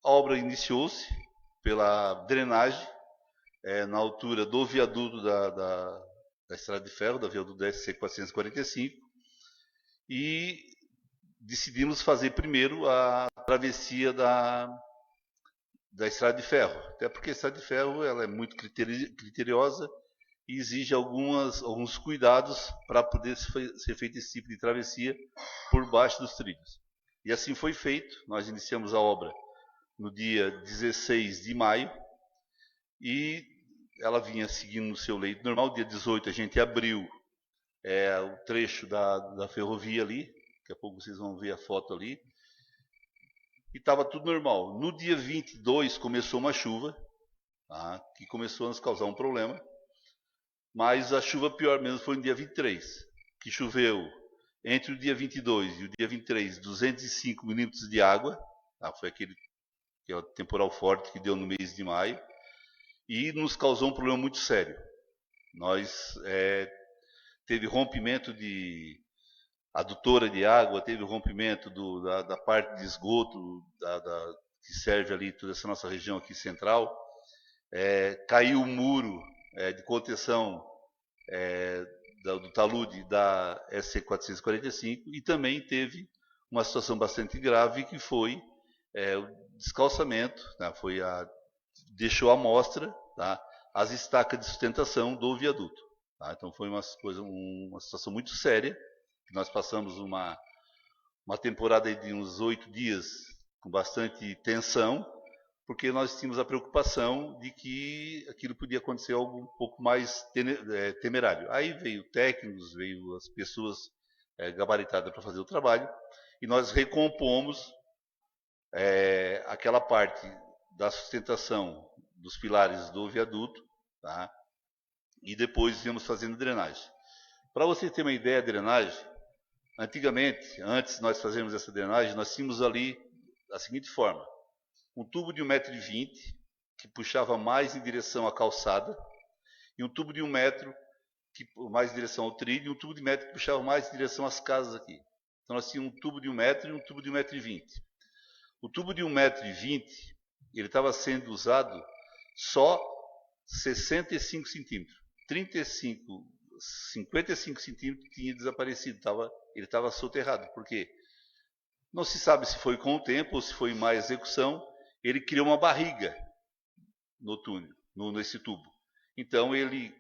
A obra iniciou-se pela drenagem, na altura do viaduto da Estrada de Ferro, da viaduto da SC 445, e decidimos fazer primeiro a travessia da Estrada de Ferro, até porque a Estrada de Ferro ela é muito criteriosa e exige alguns cuidados para poder ser feito esse tipo de travessia por baixo dos trilhos. E assim foi feito, nós iniciamos a obra no dia 16 de maio, e ela vinha seguindo no seu leito normal. Dia 18 a gente abriu o trecho da ferrovia ali, daqui a pouco vocês vão ver a foto ali, e estava tudo normal. No dia 22 começou uma chuva, tá, que começou a nos causar um problema, mas a chuva pior mesmo foi no dia 23, que choveu entre o dia 22 e o dia 23 205 milímetros de água, tá, foi aquele que é o temporal forte que deu no mês de maio, e nos causou um problema muito sério. Nós teve rompimento de adutora de água, teve rompimento da parte de esgoto que serve ali toda essa nossa região aqui central, caiu o muro de contenção do talude da SC 445, e também teve uma situação bastante grave que foi o descalçamento, tá? Deixou à mostra, tá, as estacas de sustentação do viaduto. Tá? Então foi uma situação muito séria, que nós passamos uma temporada de uns 8 dias com bastante tensão, porque nós tínhamos a preocupação de que aquilo podia acontecer algo um pouco mais temerário. Aí veio técnicos, veio as pessoas gabaritadas para fazer o trabalho, e nós recompomos aquela parte da sustentação dos pilares do viaduto, tá? E depois íamos fazendo drenagem. Para você ter uma ideia da drenagem, antigamente, antes de nós fazermos essa drenagem, nós tínhamos ali da seguinte forma: um tubo de 1,20 m que puxava mais em direção à calçada, e um tubo de 1 metro que mais em direção ao trilho, e um tubo de 1 metro que puxava mais em direção às casas aqui. Então nós tínhamos um tubo de 1 metro e um tubo de 1,20 m. O tubo de 1,20 m, ele estava sendo usado só 65 centímetros. 55 centímetros tinha desaparecido, ele estava soterrado. Por quê? Não se sabe se foi com o tempo ou se foi má execução. Ele criou uma barriga no túnel, nesse tubo. Então ele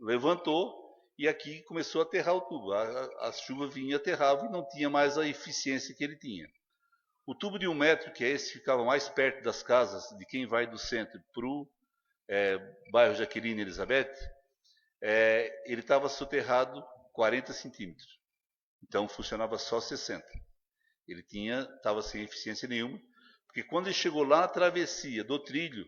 levantou e aqui começou a aterrar o tubo. A chuva vinha e aterrava e não tinha mais a eficiência que ele tinha. O tubo de 1 metro, que é esse, ficava mais perto das casas de quem vai do centro para o bairro Jaqueline Elizabeth, ele estava soterrado 40 centímetros. Então funcionava só 60. Ele estava sem eficiência nenhuma, porque quando ele chegou lá na travessia do trilho,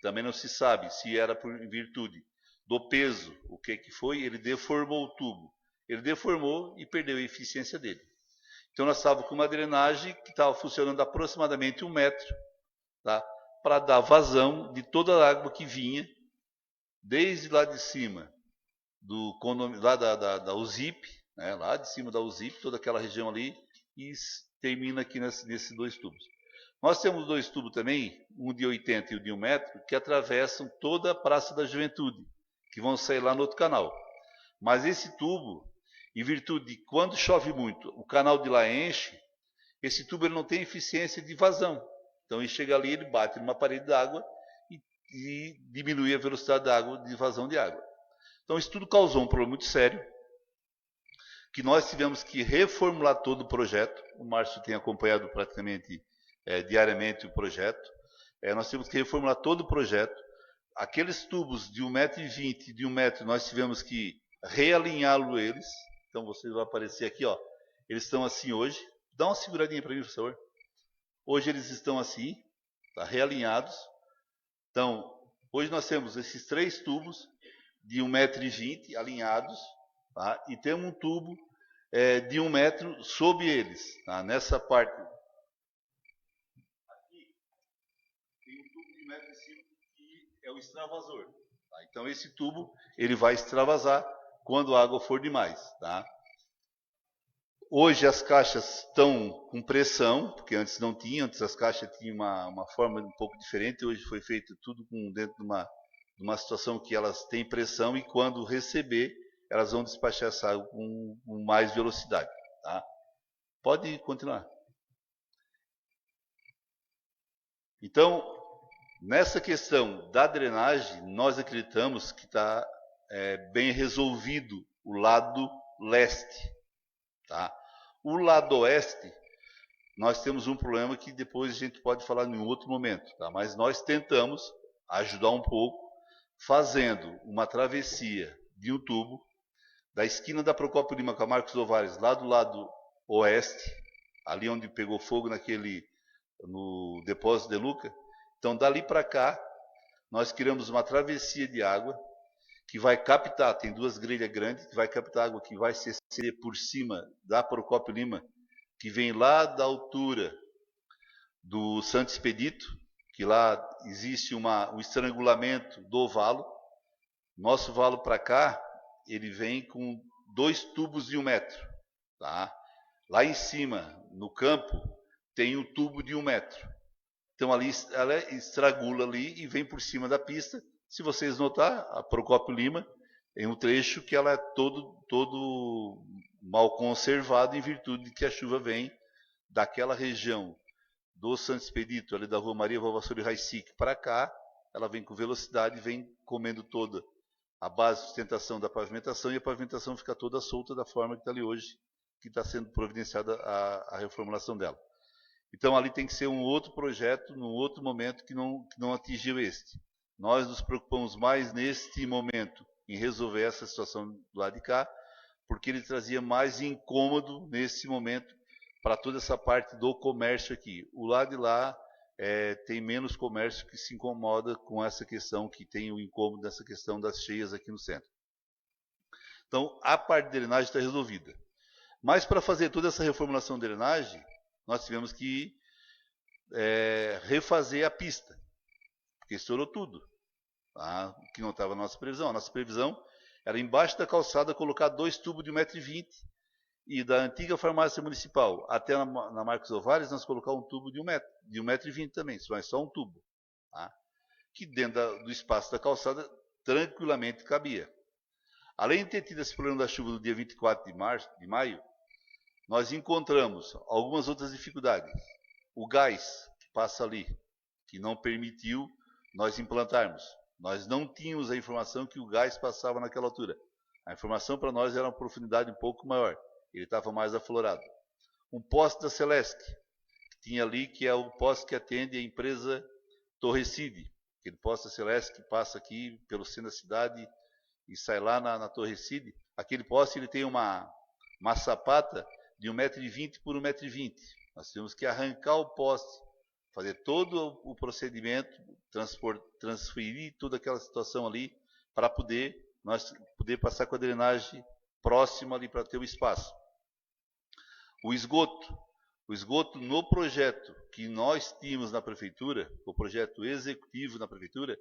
também não se sabe se era por virtude do peso, o que foi, ele deformou o tubo. Ele deformou e perdeu a eficiência dele. Então nós estávamos com uma drenagem que estava funcionando aproximadamente 1 metro, tá, para dar vazão de toda a água que vinha, desde lá de cima, lá da USIP, né, lá de cima da USIP, toda aquela região ali, e termina aqui nesses 2 tubos. Nós temos 2 tubos também, um de 80 e um de 1 metro, que atravessam toda a Praça da Juventude, que vão sair lá no outro canal. Mas esse tubo, em virtude de quando chove muito, o canal de lá enche, esse tubo ele não tem eficiência de vazão. Então ele chega ali, ele bate numa parede d'água e diminui a velocidade da água, de vazão de água. Então isso tudo causou um problema muito sério, que nós tivemos que reformular todo o projeto. O Márcio tem acompanhado praticamente diariamente o projeto. Nós temos que reformular todo o projeto, aqueles tubos de 1,20 m e de 1 metro, nós tivemos que realinhá-los eles. Então, vocês vão aparecer aqui, ó. Eles estão assim hoje. Dá uma seguradinha para mim, por favor. Hoje eles estão assim, tá, realinhados. Então, hoje nós temos esses 3 tubos de 1,20 m alinhados, tá? E temos um tubo de 1 metro sob eles, tá? Nessa parte. Aqui tem um tubo de 1 metro em cima que é o extravasor. Tá? Então, esse tubo ele vai extravasar quando a água for demais. Tá? Hoje as caixas estão com pressão, porque antes não tinha, antes as caixas tinham uma forma um pouco diferente, hoje foi feito tudo dentro de uma situação que elas têm pressão e quando receber, elas vão despachar essa água com mais velocidade. Tá? Pode continuar. Então, nessa questão da drenagem, nós acreditamos que está bem resolvido o lado leste. Tá? O lado oeste, nós temos um problema que depois a gente pode falar em outro momento. Tá? Mas nós tentamos ajudar um pouco, fazendo uma travessia de um tubo, da esquina da Procópio Lima com a Marcos Ovares, lá do lado oeste, ali onde pegou fogo no depósito de Luca. Então, dali para cá, nós criamos uma travessia de água, que vai captar, tem 2 grelhas grandes, que vai captar água que vai se estender por cima da Procópio Lima, que vem lá da altura do Santo Expedito, que lá existe um estrangulamento do valo. Nosso valo para cá, ele vem com 2 tubos de 1 metro. Tá? Lá em cima, no campo, tem um tubo de 1 metro. Então ali ela estragula ali e vem por cima da pista. Se vocês notar, a Procópio Lima é um trecho que ela é todo mal conservado em virtude de que a chuva vem daquela região do Santo Expedito, ali da Rua Maria Valvassori Raicic para cá, ela vem com velocidade, vem comendo toda a base de sustentação da pavimentação e a pavimentação fica toda solta da forma que está ali hoje, que está sendo providenciada a reformulação dela. Então ali tem que ser um outro projeto, num outro momento que não atingiu este. Nós nos preocupamos mais neste momento em resolver essa situação do lado de cá, porque ele trazia mais incômodo nesse momento para toda essa parte do comércio aqui. O lado de lá tem menos comércio que se incomoda com essa questão, que tem o incômodo dessa questão das cheias aqui no centro. Então, a parte de drenagem está resolvida. Mas para fazer toda essa reformulação de drenagem, nós tivemos que refazer a pista, porque estourou tudo. Tá? Que não estava na nossa previsão. A nossa previsão era embaixo da calçada colocar 2 tubos de 1,20 m e da antiga farmácia municipal até na Marcos Ovares nós colocar um tubo de 1,20 m também, mas só um tubo. Tá? Que dentro do espaço da calçada tranquilamente cabia. Além de ter tido esse problema da chuva no dia 24 de maio, nós encontramos algumas outras dificuldades. O gás que passa ali, que não permitiu nós implantarmos. Nós não tínhamos a informação que o gás passava naquela altura. A informação para nós era uma profundidade um pouco maior. Ele estava mais aflorado. Um poste da Celesc, que tinha ali, que é o poste que atende a empresa Torrecide. Aquele poste da Celesc que passa aqui pelo centro da cidade e sai lá na Torrecide. Aquele poste ele tem uma sapata de 1,20 m por 1,20 m. Nós temos que arrancar o poste, fazer todo o procedimento, transferir toda aquela situação ali para nós poder passar com a drenagem próxima ali para ter o espaço. O esgoto no projeto que nós tínhamos na prefeitura, o projeto executivo na prefeitura,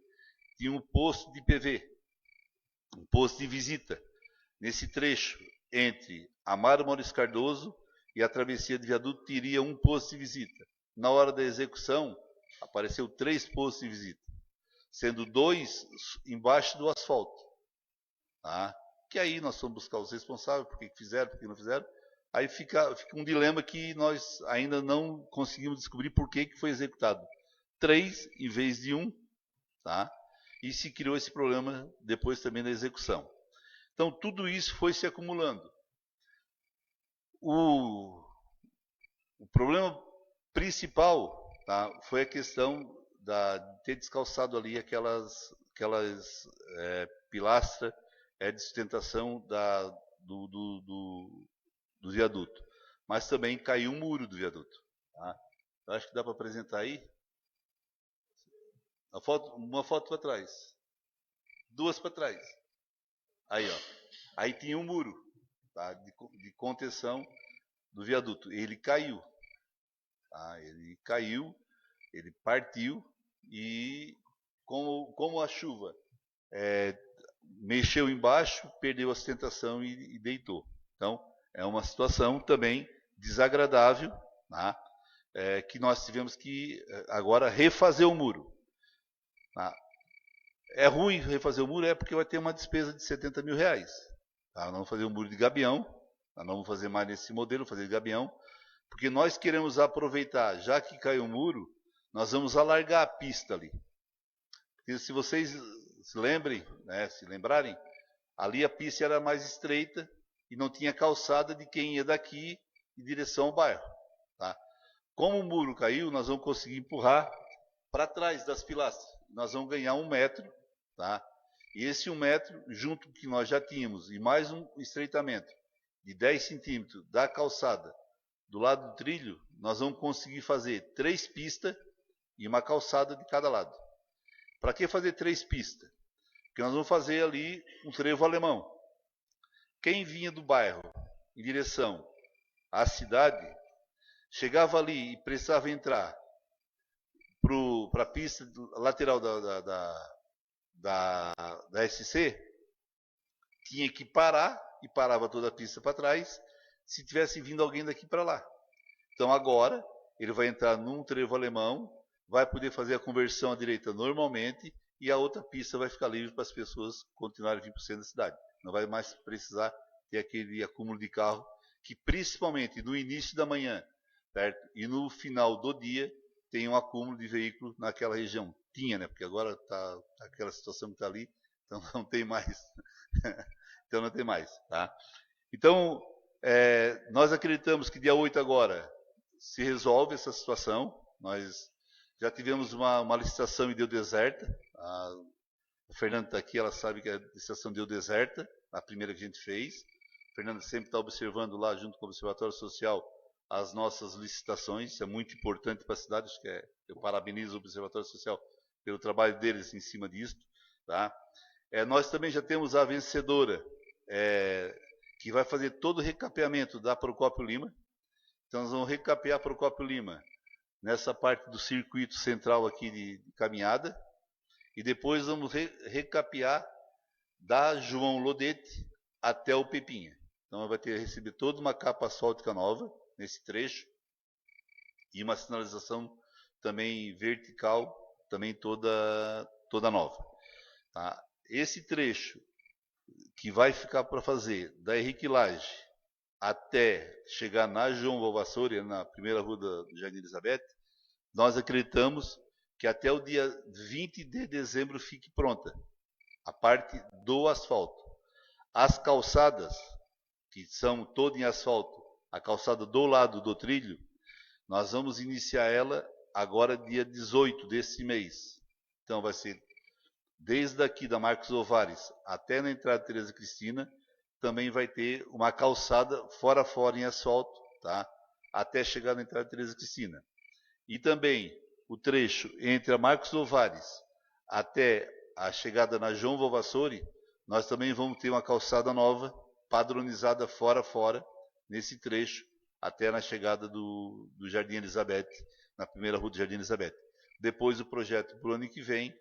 tinha um posto de PV, um posto de visita, nesse trecho entre Amaro Maurício Cardoso e a travessia de viaduto teria um posto de visita. Na hora da execução, apareceu 3 postos de visita, sendo 2 embaixo do asfalto. Tá? Que aí nós fomos buscar os responsáveis, por que fizeram, por que não fizeram. Aí fica um dilema que nós ainda não conseguimos descobrir por que foi executado 3 em vez de 1. Tá? E se criou esse problema depois também da execução. Então tudo isso foi se acumulando. O problema principal, tá, foi a questão de ter descalçado ali aquelas aquelas pilastras de sustentação do viaduto. Mas também caiu um muro do viaduto. Tá? Eu acho que dá para apresentar aí. Uma foto para trás. Duas para trás. Aí, ó. Aí tinha um muro, tá? de contenção do viaduto. Ele caiu. Tá? Ele caiu, ele partiu e como a chuva mexeu embaixo, perdeu a sustentação e deitou. Então, é uma situação também desagradável, tá? Que nós tivemos que agora refazer o muro. Tá? É ruim refazer o muro, porque vai ter uma despesa de R$70 mil. Tá? Nós vamos fazer um muro de gabião, nós não vamos fazer mais nesse modelo, fazer de gabião, porque nós queremos aproveitar, já que caiu o muro, nós vamos alargar a pista ali. Porque se vocês se lembrem, né, se lembrarem, ali a pista era mais estreita e não tinha calçada de quem ia daqui em direção ao bairro. Tá? Como o muro caiu, nós vamos conseguir empurrar para trás das pilastras. Nós vamos ganhar 1 metro, tá? E esse 1 metro, junto com o que nós já tínhamos, e mais um estreitamento de 10 centímetros da calçada do lado do trilho, nós vamos conseguir fazer 3 pistas e uma calçada de cada lado. Para que fazer 3 pistas? Porque nós vamos fazer ali um trevo alemão. Quem vinha do bairro em direção à cidade, chegava ali e precisava entrar para a pista lateral da SC, tinha que parar, e parava toda a pista para trás, se tivesse vindo alguém daqui para lá. Então agora, ele vai entrar num trevo alemão, vai poder fazer a conversão à direita normalmente, e a outra pista vai ficar livre para as pessoas continuarem vindo para o centro da cidade. Não vai mais precisar ter aquele acúmulo de carro, que principalmente no início da manhã, certo? E no final do dia, tem um acúmulo de veículo naquela região. Tinha, né? Porque agora está aquela situação que está ali, então não tem mais. Então não tem mais. Tá? Então, nós acreditamos que dia 8 agora se resolve essa situação. Nós já tivemos uma licitação e deu deserta. A Fernanda está aqui, ela sabe que a licitação deu deserta, a primeira que a gente fez. A Fernanda sempre está observando lá, junto com o Observatório Social, as nossas licitações. Isso é muito importante para a cidade. Acho que eu parabenizo o Observatório Social pelo trabalho deles em cima disso. Tá? Nós também já temos a vencedora, que vai fazer todo o recapeamento da Procópio Lima. Então, nós vamos recapear a Procópio Lima nessa parte do circuito central aqui de caminhada. E depois vamos recapear da João Lodete até o Pepinha. Então, vai receber toda uma capa asfáltica nova nesse trecho. E uma sinalização também vertical, também toda nova. Tá? Esse trecho que vai ficar para fazer da Henrique Lage até chegar na João Valvassori, na primeira rua do Jardim Elizabeth, nós acreditamos que até o dia 20 de dezembro fique pronta a parte do asfalto. As calçadas, que são todas em asfalto, a calçada do lado do trilho, nós vamos iniciar ela agora dia 18 desse mês. Então vai ser desde aqui da Marcos Ovares até na entrada de Tereza Cristina, também vai ter uma calçada fora em asfalto, tá? Até chegar na entrada de Tereza Cristina. E também o trecho entre a Marcos Ovares até a chegada na João Valvassori, nós também vamos ter uma calçada nova, padronizada fora, nesse trecho, até na chegada do Jardim Elizabeth, na primeira rua do Jardim Elizabeth. Depois o projeto para o ano que vem,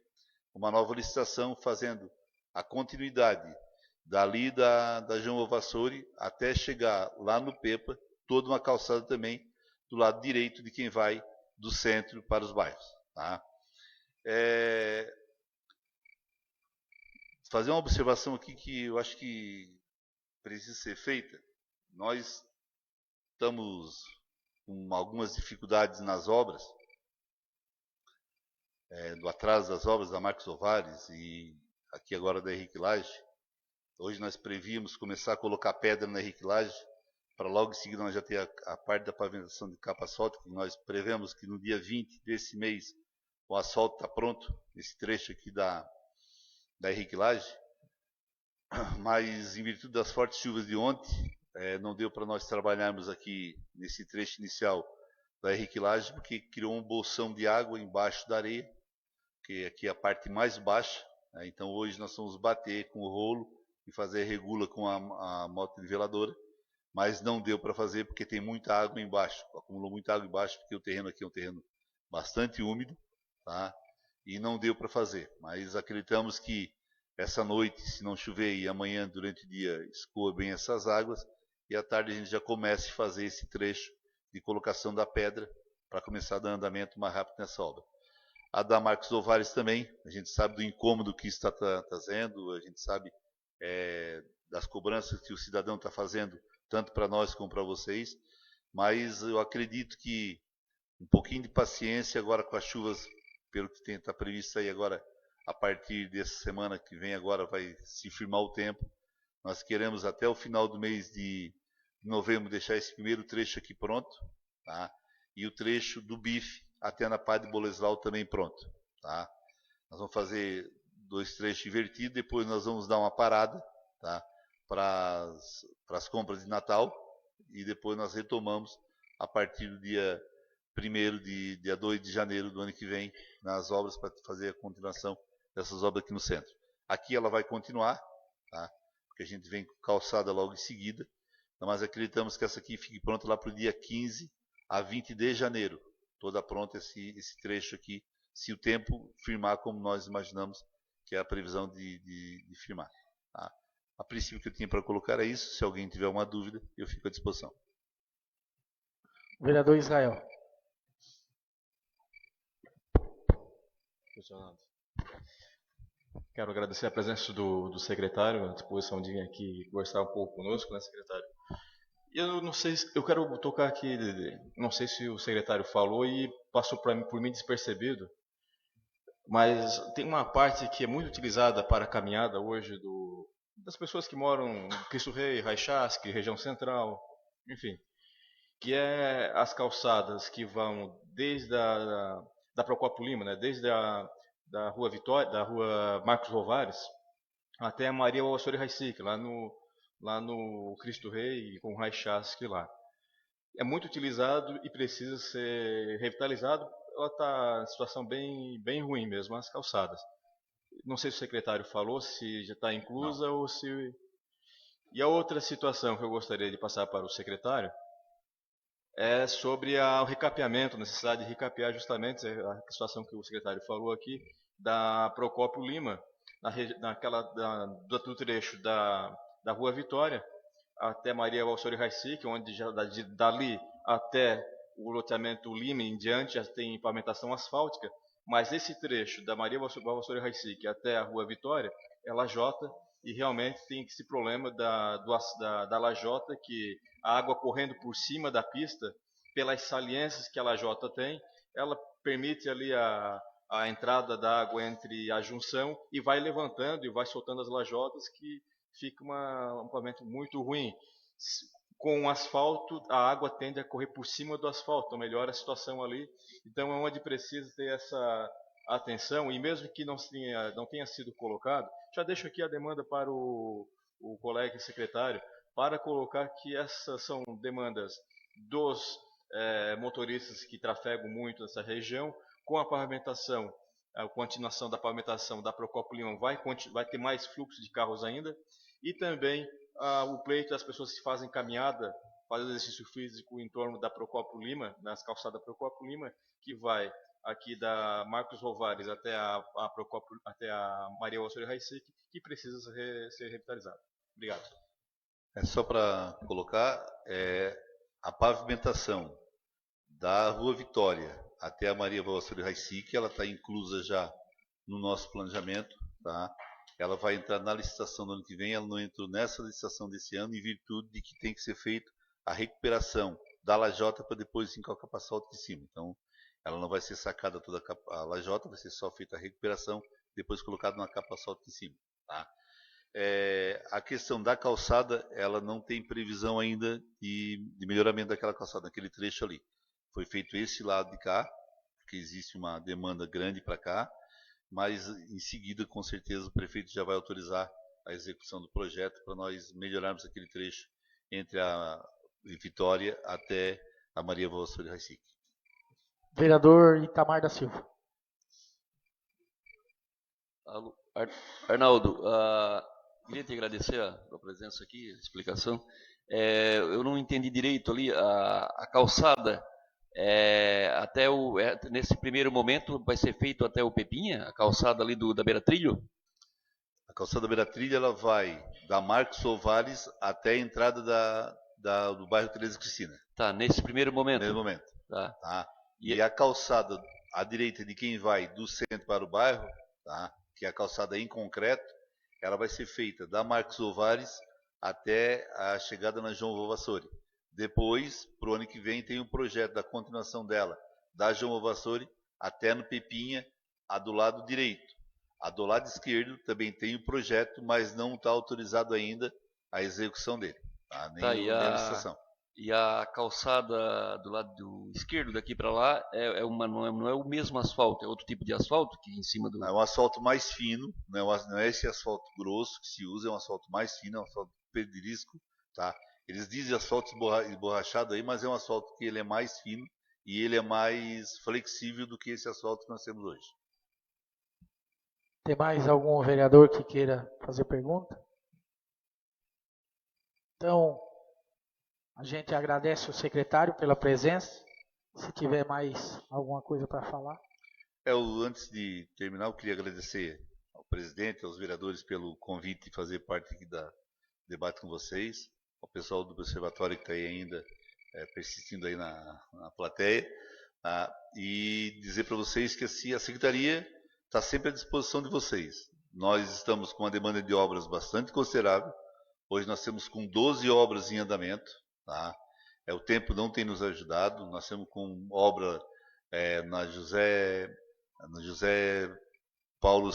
uma nova licitação fazendo a continuidade dali da João Valvassori até chegar lá no Pepa, toda uma calçada também do lado direito de quem vai do centro para os bairros. Tá? Fazer uma observação aqui que eu acho que precisa ser feita. Nós estamos com algumas dificuldades nas obras, do atraso das obras da Marcos Ovares e aqui agora da Henrique Lage. Hoje nós prevíamos começar a colocar pedra na Henrique Lage, para logo em seguida nós já ter a parte da pavimentação de capa asfáltica, que nós prevemos que no dia 20 desse mês o asfalto está pronto, esse trecho aqui da da Henrique Lage, mas em virtude das fortes chuvas de ontem, não deu para nós trabalharmos aqui nesse trecho inicial da Henrique Lage, porque criou um bolsão de água embaixo da areia, que aqui é a parte mais baixa, né? Então hoje nós vamos bater com o rolo e fazer a regula com a moto niveladora, mas não deu para fazer porque tem muita água embaixo, acumulou muita água embaixo, porque o terreno aqui é um terreno bastante úmido, tá? E não deu para fazer, mas acreditamos que essa noite, se não chover, e amanhã durante o dia escoa bem essas águas, e à tarde a gente já comece a fazer esse trecho de colocação da pedra para começar a dar andamento mais rápido nessa obra. A da Marcos Ovares também, a gente sabe do incômodo que isso está trazendo, a gente sabe das cobranças que o cidadão está fazendo, tanto para nós como para vocês, mas eu acredito que um pouquinho de paciência agora com as chuvas, pelo que está previsto aí agora, a partir dessa semana que vem agora vai se firmar o tempo. Nós queremos até o final do mês de novembro deixar esse primeiro trecho aqui pronto, tá? E o trecho do Bife até na Padre Boleslau também pronto, tá? Nós vamos fazer 2 trechos invertidos, depois nós vamos dar uma parada, tá? Para as compras de Natal, e depois nós retomamos a partir do dia 2 de janeiro do ano que vem, nas obras, para fazer a continuação dessas obras aqui no centro. Aqui ela vai continuar, tá? Porque a gente vem com calçada logo em seguida, mas acreditamos que essa aqui fique pronta lá para o dia 15 a 20 de janeiro, toda pronta esse trecho aqui, se o tempo firmar como nós imaginamos, que é a previsão de firmar. Tá? A princípio que eu tinha para colocar é isso, se alguém tiver uma dúvida, eu fico à disposição. Vereador Israel. Funcionando. Quero agradecer a presença do secretário, a disposição de vir aqui conversar um pouco conosco, né, secretário? Eu não sei, eu quero tocar aqui, não sei se o secretário falou e passou por mim despercebido, mas tem uma parte que é muito utilizada para a caminhada hoje das pessoas que moram em Cristo Rei, Raixasque, região central, enfim, que é as calçadas que vão desde da Procópio Lima, né, desde da Rua Vitória, da Rua Marcos Ovares, até a Maria Valsori Raicic, lá no Cristo Rei e com o Raixasque lá. É muito utilizado e precisa ser revitalizado. Ela está em situação bem ruim mesmo, as calçadas. Não sei se o secretário falou, se já está inclusa ou se... E a outra situação que eu gostaria de passar para o secretário é sobre o recapeamento, a necessidade de recapear justamente a situação que o secretário falou aqui, da Procópio Lima, do trecho da Rua Vitória até Maria Valsori Raicic, onde já dali até o loteamento Lima em diante já tem pavimentação asfáltica, mas esse trecho da Maria Valsori Raicic até a Rua Vitória é lajota, e realmente tem esse problema da lajota, que a água correndo por cima da pista, pelas saliências que a lajota tem, ela permite ali a entrada da água entre a junção e vai levantando e vai soltando as lajotas, que fica um pavimento muito ruim. Com o asfalto, a água tende a correr por cima do asfalto, então melhora a situação ali. Então é onde precisa ter essa atenção, e mesmo que não tenha sido colocado, já deixo aqui a demanda para o colega secretário, para colocar que essas são demandas dos motoristas que trafegam muito nessa região. Com a pavimentação, a continuação da pavimentação da Procópio Lima vai ter mais fluxo de carros ainda, e também o pleito das pessoas que fazem caminhada, fazem exercício físico em torno da Procópio Lima, nas calçadas da Procópio Lima, que vai aqui da Marcos Ovares até a Maria Valsori Raicic, que precisa ser revitalizado. Obrigado. Só para colocar, a pavimentação da Rua Vitória até a Maria Valsori Raicic, ela está inclusa já no nosso planejamento, tá? Ela vai entrar na licitação do ano que vem, ela não entrou nessa licitação desse ano, em virtude de que tem que ser feita a recuperação da lajota para depois sim com a capa asfáltica de cima. Então, ela não vai ser sacada toda a lajota, vai ser só feita a recuperação, depois colocada na capa asfáltica de cima, tá? A questão da calçada, ela não tem previsão ainda de melhoramento daquela calçada, naquele trecho ali. Foi feito esse lado de cá, porque existe uma demanda grande para cá, mas em seguida, com certeza, o prefeito já vai autorizar a execução do projeto para nós melhorarmos aquele trecho entre a Vitória até a Maria Valsori Raicic. Vereador Itamar da Silva. Arnaldo, queria te agradecer a presença aqui, a explicação. Eu não entendi direito ali, a calçada, nesse primeiro momento vai ser feito até o Pepinha, a calçada ali da Beira Trilho? A calçada da Beira Trilho, ela vai da Marcos Sovares até a entrada do bairro Tereza Cristina. Tá, nesse primeiro momento. Nesse momento. Tá. E a calçada à direita de quem vai do centro para o bairro, tá? Que é a calçada em concreto, ela vai ser feita da Marcos Sovares até a chegada na João Valvassori. Depois, para o ano que vem, tem um projeto da continuação dela, da João Valvassori até no Pepinha, a do lado direito. A do lado esquerdo também tem o projeto, mas não está autorizado ainda a execução dele. Tá? Nem a licitação. E a calçada do lado esquerdo daqui para lá não é o mesmo asfalto, é outro tipo de asfalto que em cima do... É um asfalto mais fino, não é esse asfalto grosso que se usa, é um asfalto mais fino, é um asfalto pedrisco, tá? Eles dizem asfalto esborrachado aí, mas é um asfalto que ele é mais fino e ele é mais flexível do que esse asfalto que nós temos hoje. Tem mais algum vereador que queira fazer pergunta? Então, a gente agradece o secretário pela presença. Se tiver mais alguma coisa para falar. Antes de terminar, eu queria agradecer ao presidente, aos vereadores pelo convite de fazer parte aqui da debate com vocês, ao pessoal do observatório que está aí ainda persistindo aí na plateia, e dizer para vocês que assim, a secretaria está sempre à disposição de vocês. Nós estamos com uma demanda de obras bastante considerável. Hoje nós temos com 12 obras em andamento. Tá? O tempo não tem nos ajudado. Nós temos com obra na José Paulo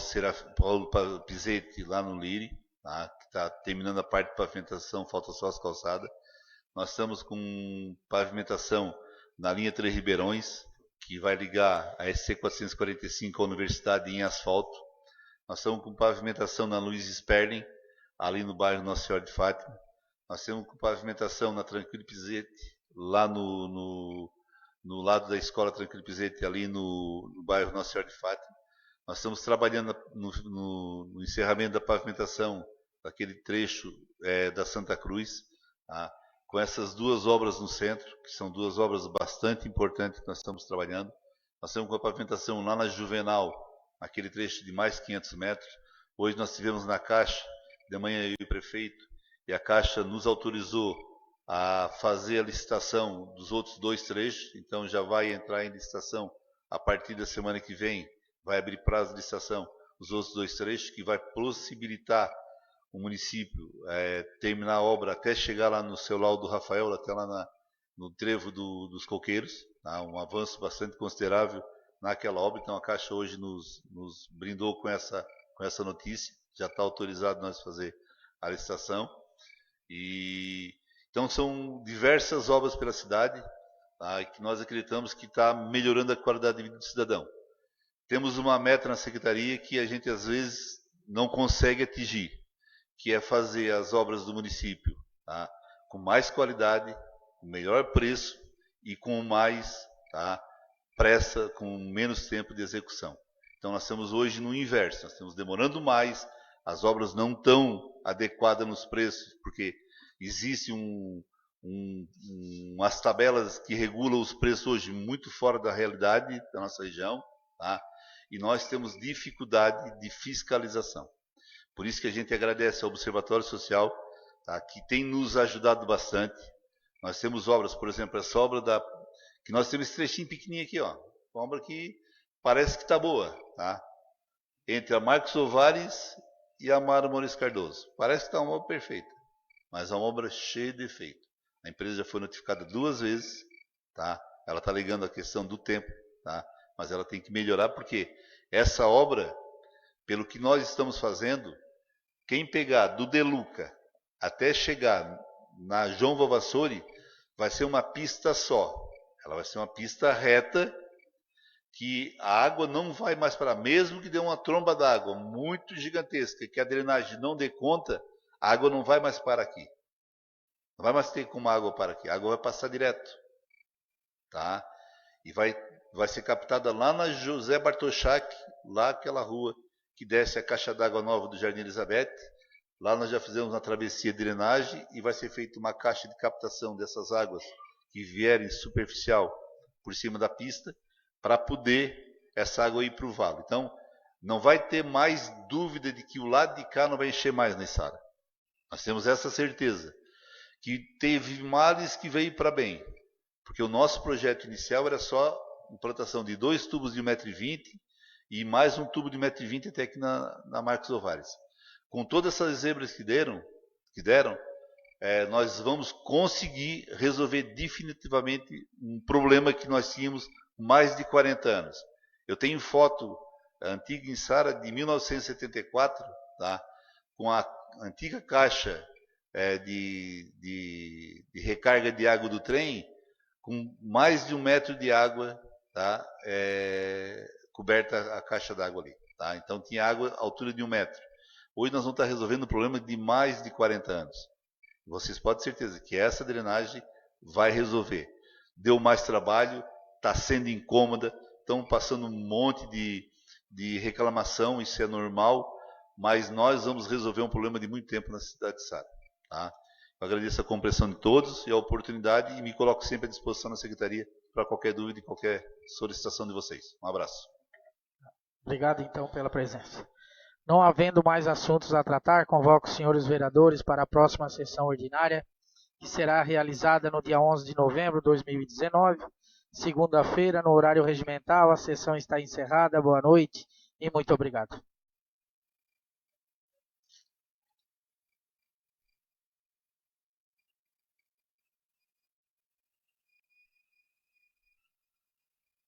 Pizetti, lá no Lire, tá? Que está terminando a parte de pavimentação, falta só as calçadas. Nós estamos com pavimentação na linha Três Ribeirões, que vai ligar a SC 445 à Universidade em asfalto. Nós estamos com pavimentação na Luiz Sperling, ali no bairro Nossa Senhora de Fátima. Nós temos com pavimentação na Tranquilo Pizetti, lá no lado da escola Tranquilo Pizetti, ali no bairro Nossa Senhora de Fátima. Nós estamos trabalhando no encerramento da pavimentação daquele trecho da Santa Cruz, tá? Com essas duas obras no centro, que são duas obras bastante importantes que nós estamos trabalhando. Nós temos com a pavimentação lá na Juvenal, aquele trecho de mais 500 metros. Hoje nós tivemos na Caixa, de manhã eu e o prefeito, e a Caixa nos autorizou a fazer a licitação dos outros 2 trechos, então já vai entrar em licitação a partir da semana que vem, vai abrir prazo de licitação os outros 2 trechos, que vai possibilitar o município terminar a obra até chegar lá no seu laudo do Rafael, até lá no trevo dos coqueiros, tá? Um avanço bastante considerável naquela obra. Então a Caixa hoje nos brindou com essa notícia, já está autorizado nós fazer a licitação. Então são diversas obras pela cidade, tá? Que nós acreditamos que está melhorando a qualidade de vida do cidadão. Temos uma meta na secretaria que a gente às vezes não consegue atingir, que é fazer as obras do município, tá? Com mais qualidade, com melhor preço e com mais, tá, pressa, com menos tempo de execução. Então nós estamos hoje no inverso, nós estamos demorando mais, as obras não estão adequadas nos preços, porque existe umas tabelas que regulam os preços hoje muito fora da realidade da nossa região, tá? E nós temos dificuldade de fiscalização. Por isso que a gente agradece ao Observatório Social, tá, que tem nos ajudado bastante. Nós temos obras, por exemplo, essa obra que nós temos esse trechinho pequenininho aqui, ó, uma obra que parece que está boa, tá? Entre a Marcos Sovares e a Amaro Maurício Cardoso. Parece que está uma obra perfeita, mas é uma obra cheia de defeito. A empresa já foi notificada 2 vezes, tá? Ela está alegando a questão do tempo, tá? Mas ela tem que melhorar, porque essa obra, pelo que nós estamos fazendo, quem pegar do Deluca até chegar na João Valvassori, vai ser uma pista só. Ela vai ser uma pista reta, que a água não vai mais para lá, mesmo que dê uma tromba d'água muito gigantesca, que a drenagem não dê conta, a água não vai mais para aqui. Não vai mais ter como a água para aqui, a água vai passar direto. Tá? E vai ser captada lá na José Bartoschak, lá aquela rua que desce a caixa d'água nova do Jardim Elizabeth. Lá nós já fizemos uma travessia de drenagem e vai ser feita uma caixa de captação dessas águas que vierem superficial por cima da pista, para poder essa água ir para o vale. Então, não vai ter mais dúvida de que o lado de cá não vai encher mais na Içara. Nós temos essa certeza, que teve males que veio para bem, porque o nosso projeto inicial era só implantação de 2 tubos de 1,20 m e mais um tubo de 1,20 m até aqui na Marcos Ovares. Com todas essas zebras que deram, nós vamos conseguir resolver definitivamente um problema que nós tínhamos mais de 40 anos. Eu tenho foto antiga em Içara de 1974, tá? Com a antiga caixa de recarga de água do trem, com mais de 1 metro de água, tá? Coberta a caixa d'água ali. Tá? Então tinha água à altura de 1 metro. Hoje nós vamos estar resolvendo um problema de mais de 40 anos. Vocês podem ter certeza que essa drenagem vai resolver. Deu mais trabalho, está sendo incômoda, estão passando um monte de reclamação, isso é normal, mas nós vamos resolver um problema de muito tempo na cidade de Içara. Tá? Eu agradeço a compreensão de todos e a oportunidade e me coloco sempre à disposição na Secretaria para qualquer dúvida e qualquer solicitação de vocês. Um abraço. Obrigado, então, pela presença. Não havendo mais assuntos a tratar, convoco os senhores vereadores para a próxima sessão ordinária, que será realizada no dia 11 de novembro de 2019, segunda-feira, no horário regimental. A sessão está encerrada. Boa noite e muito obrigado.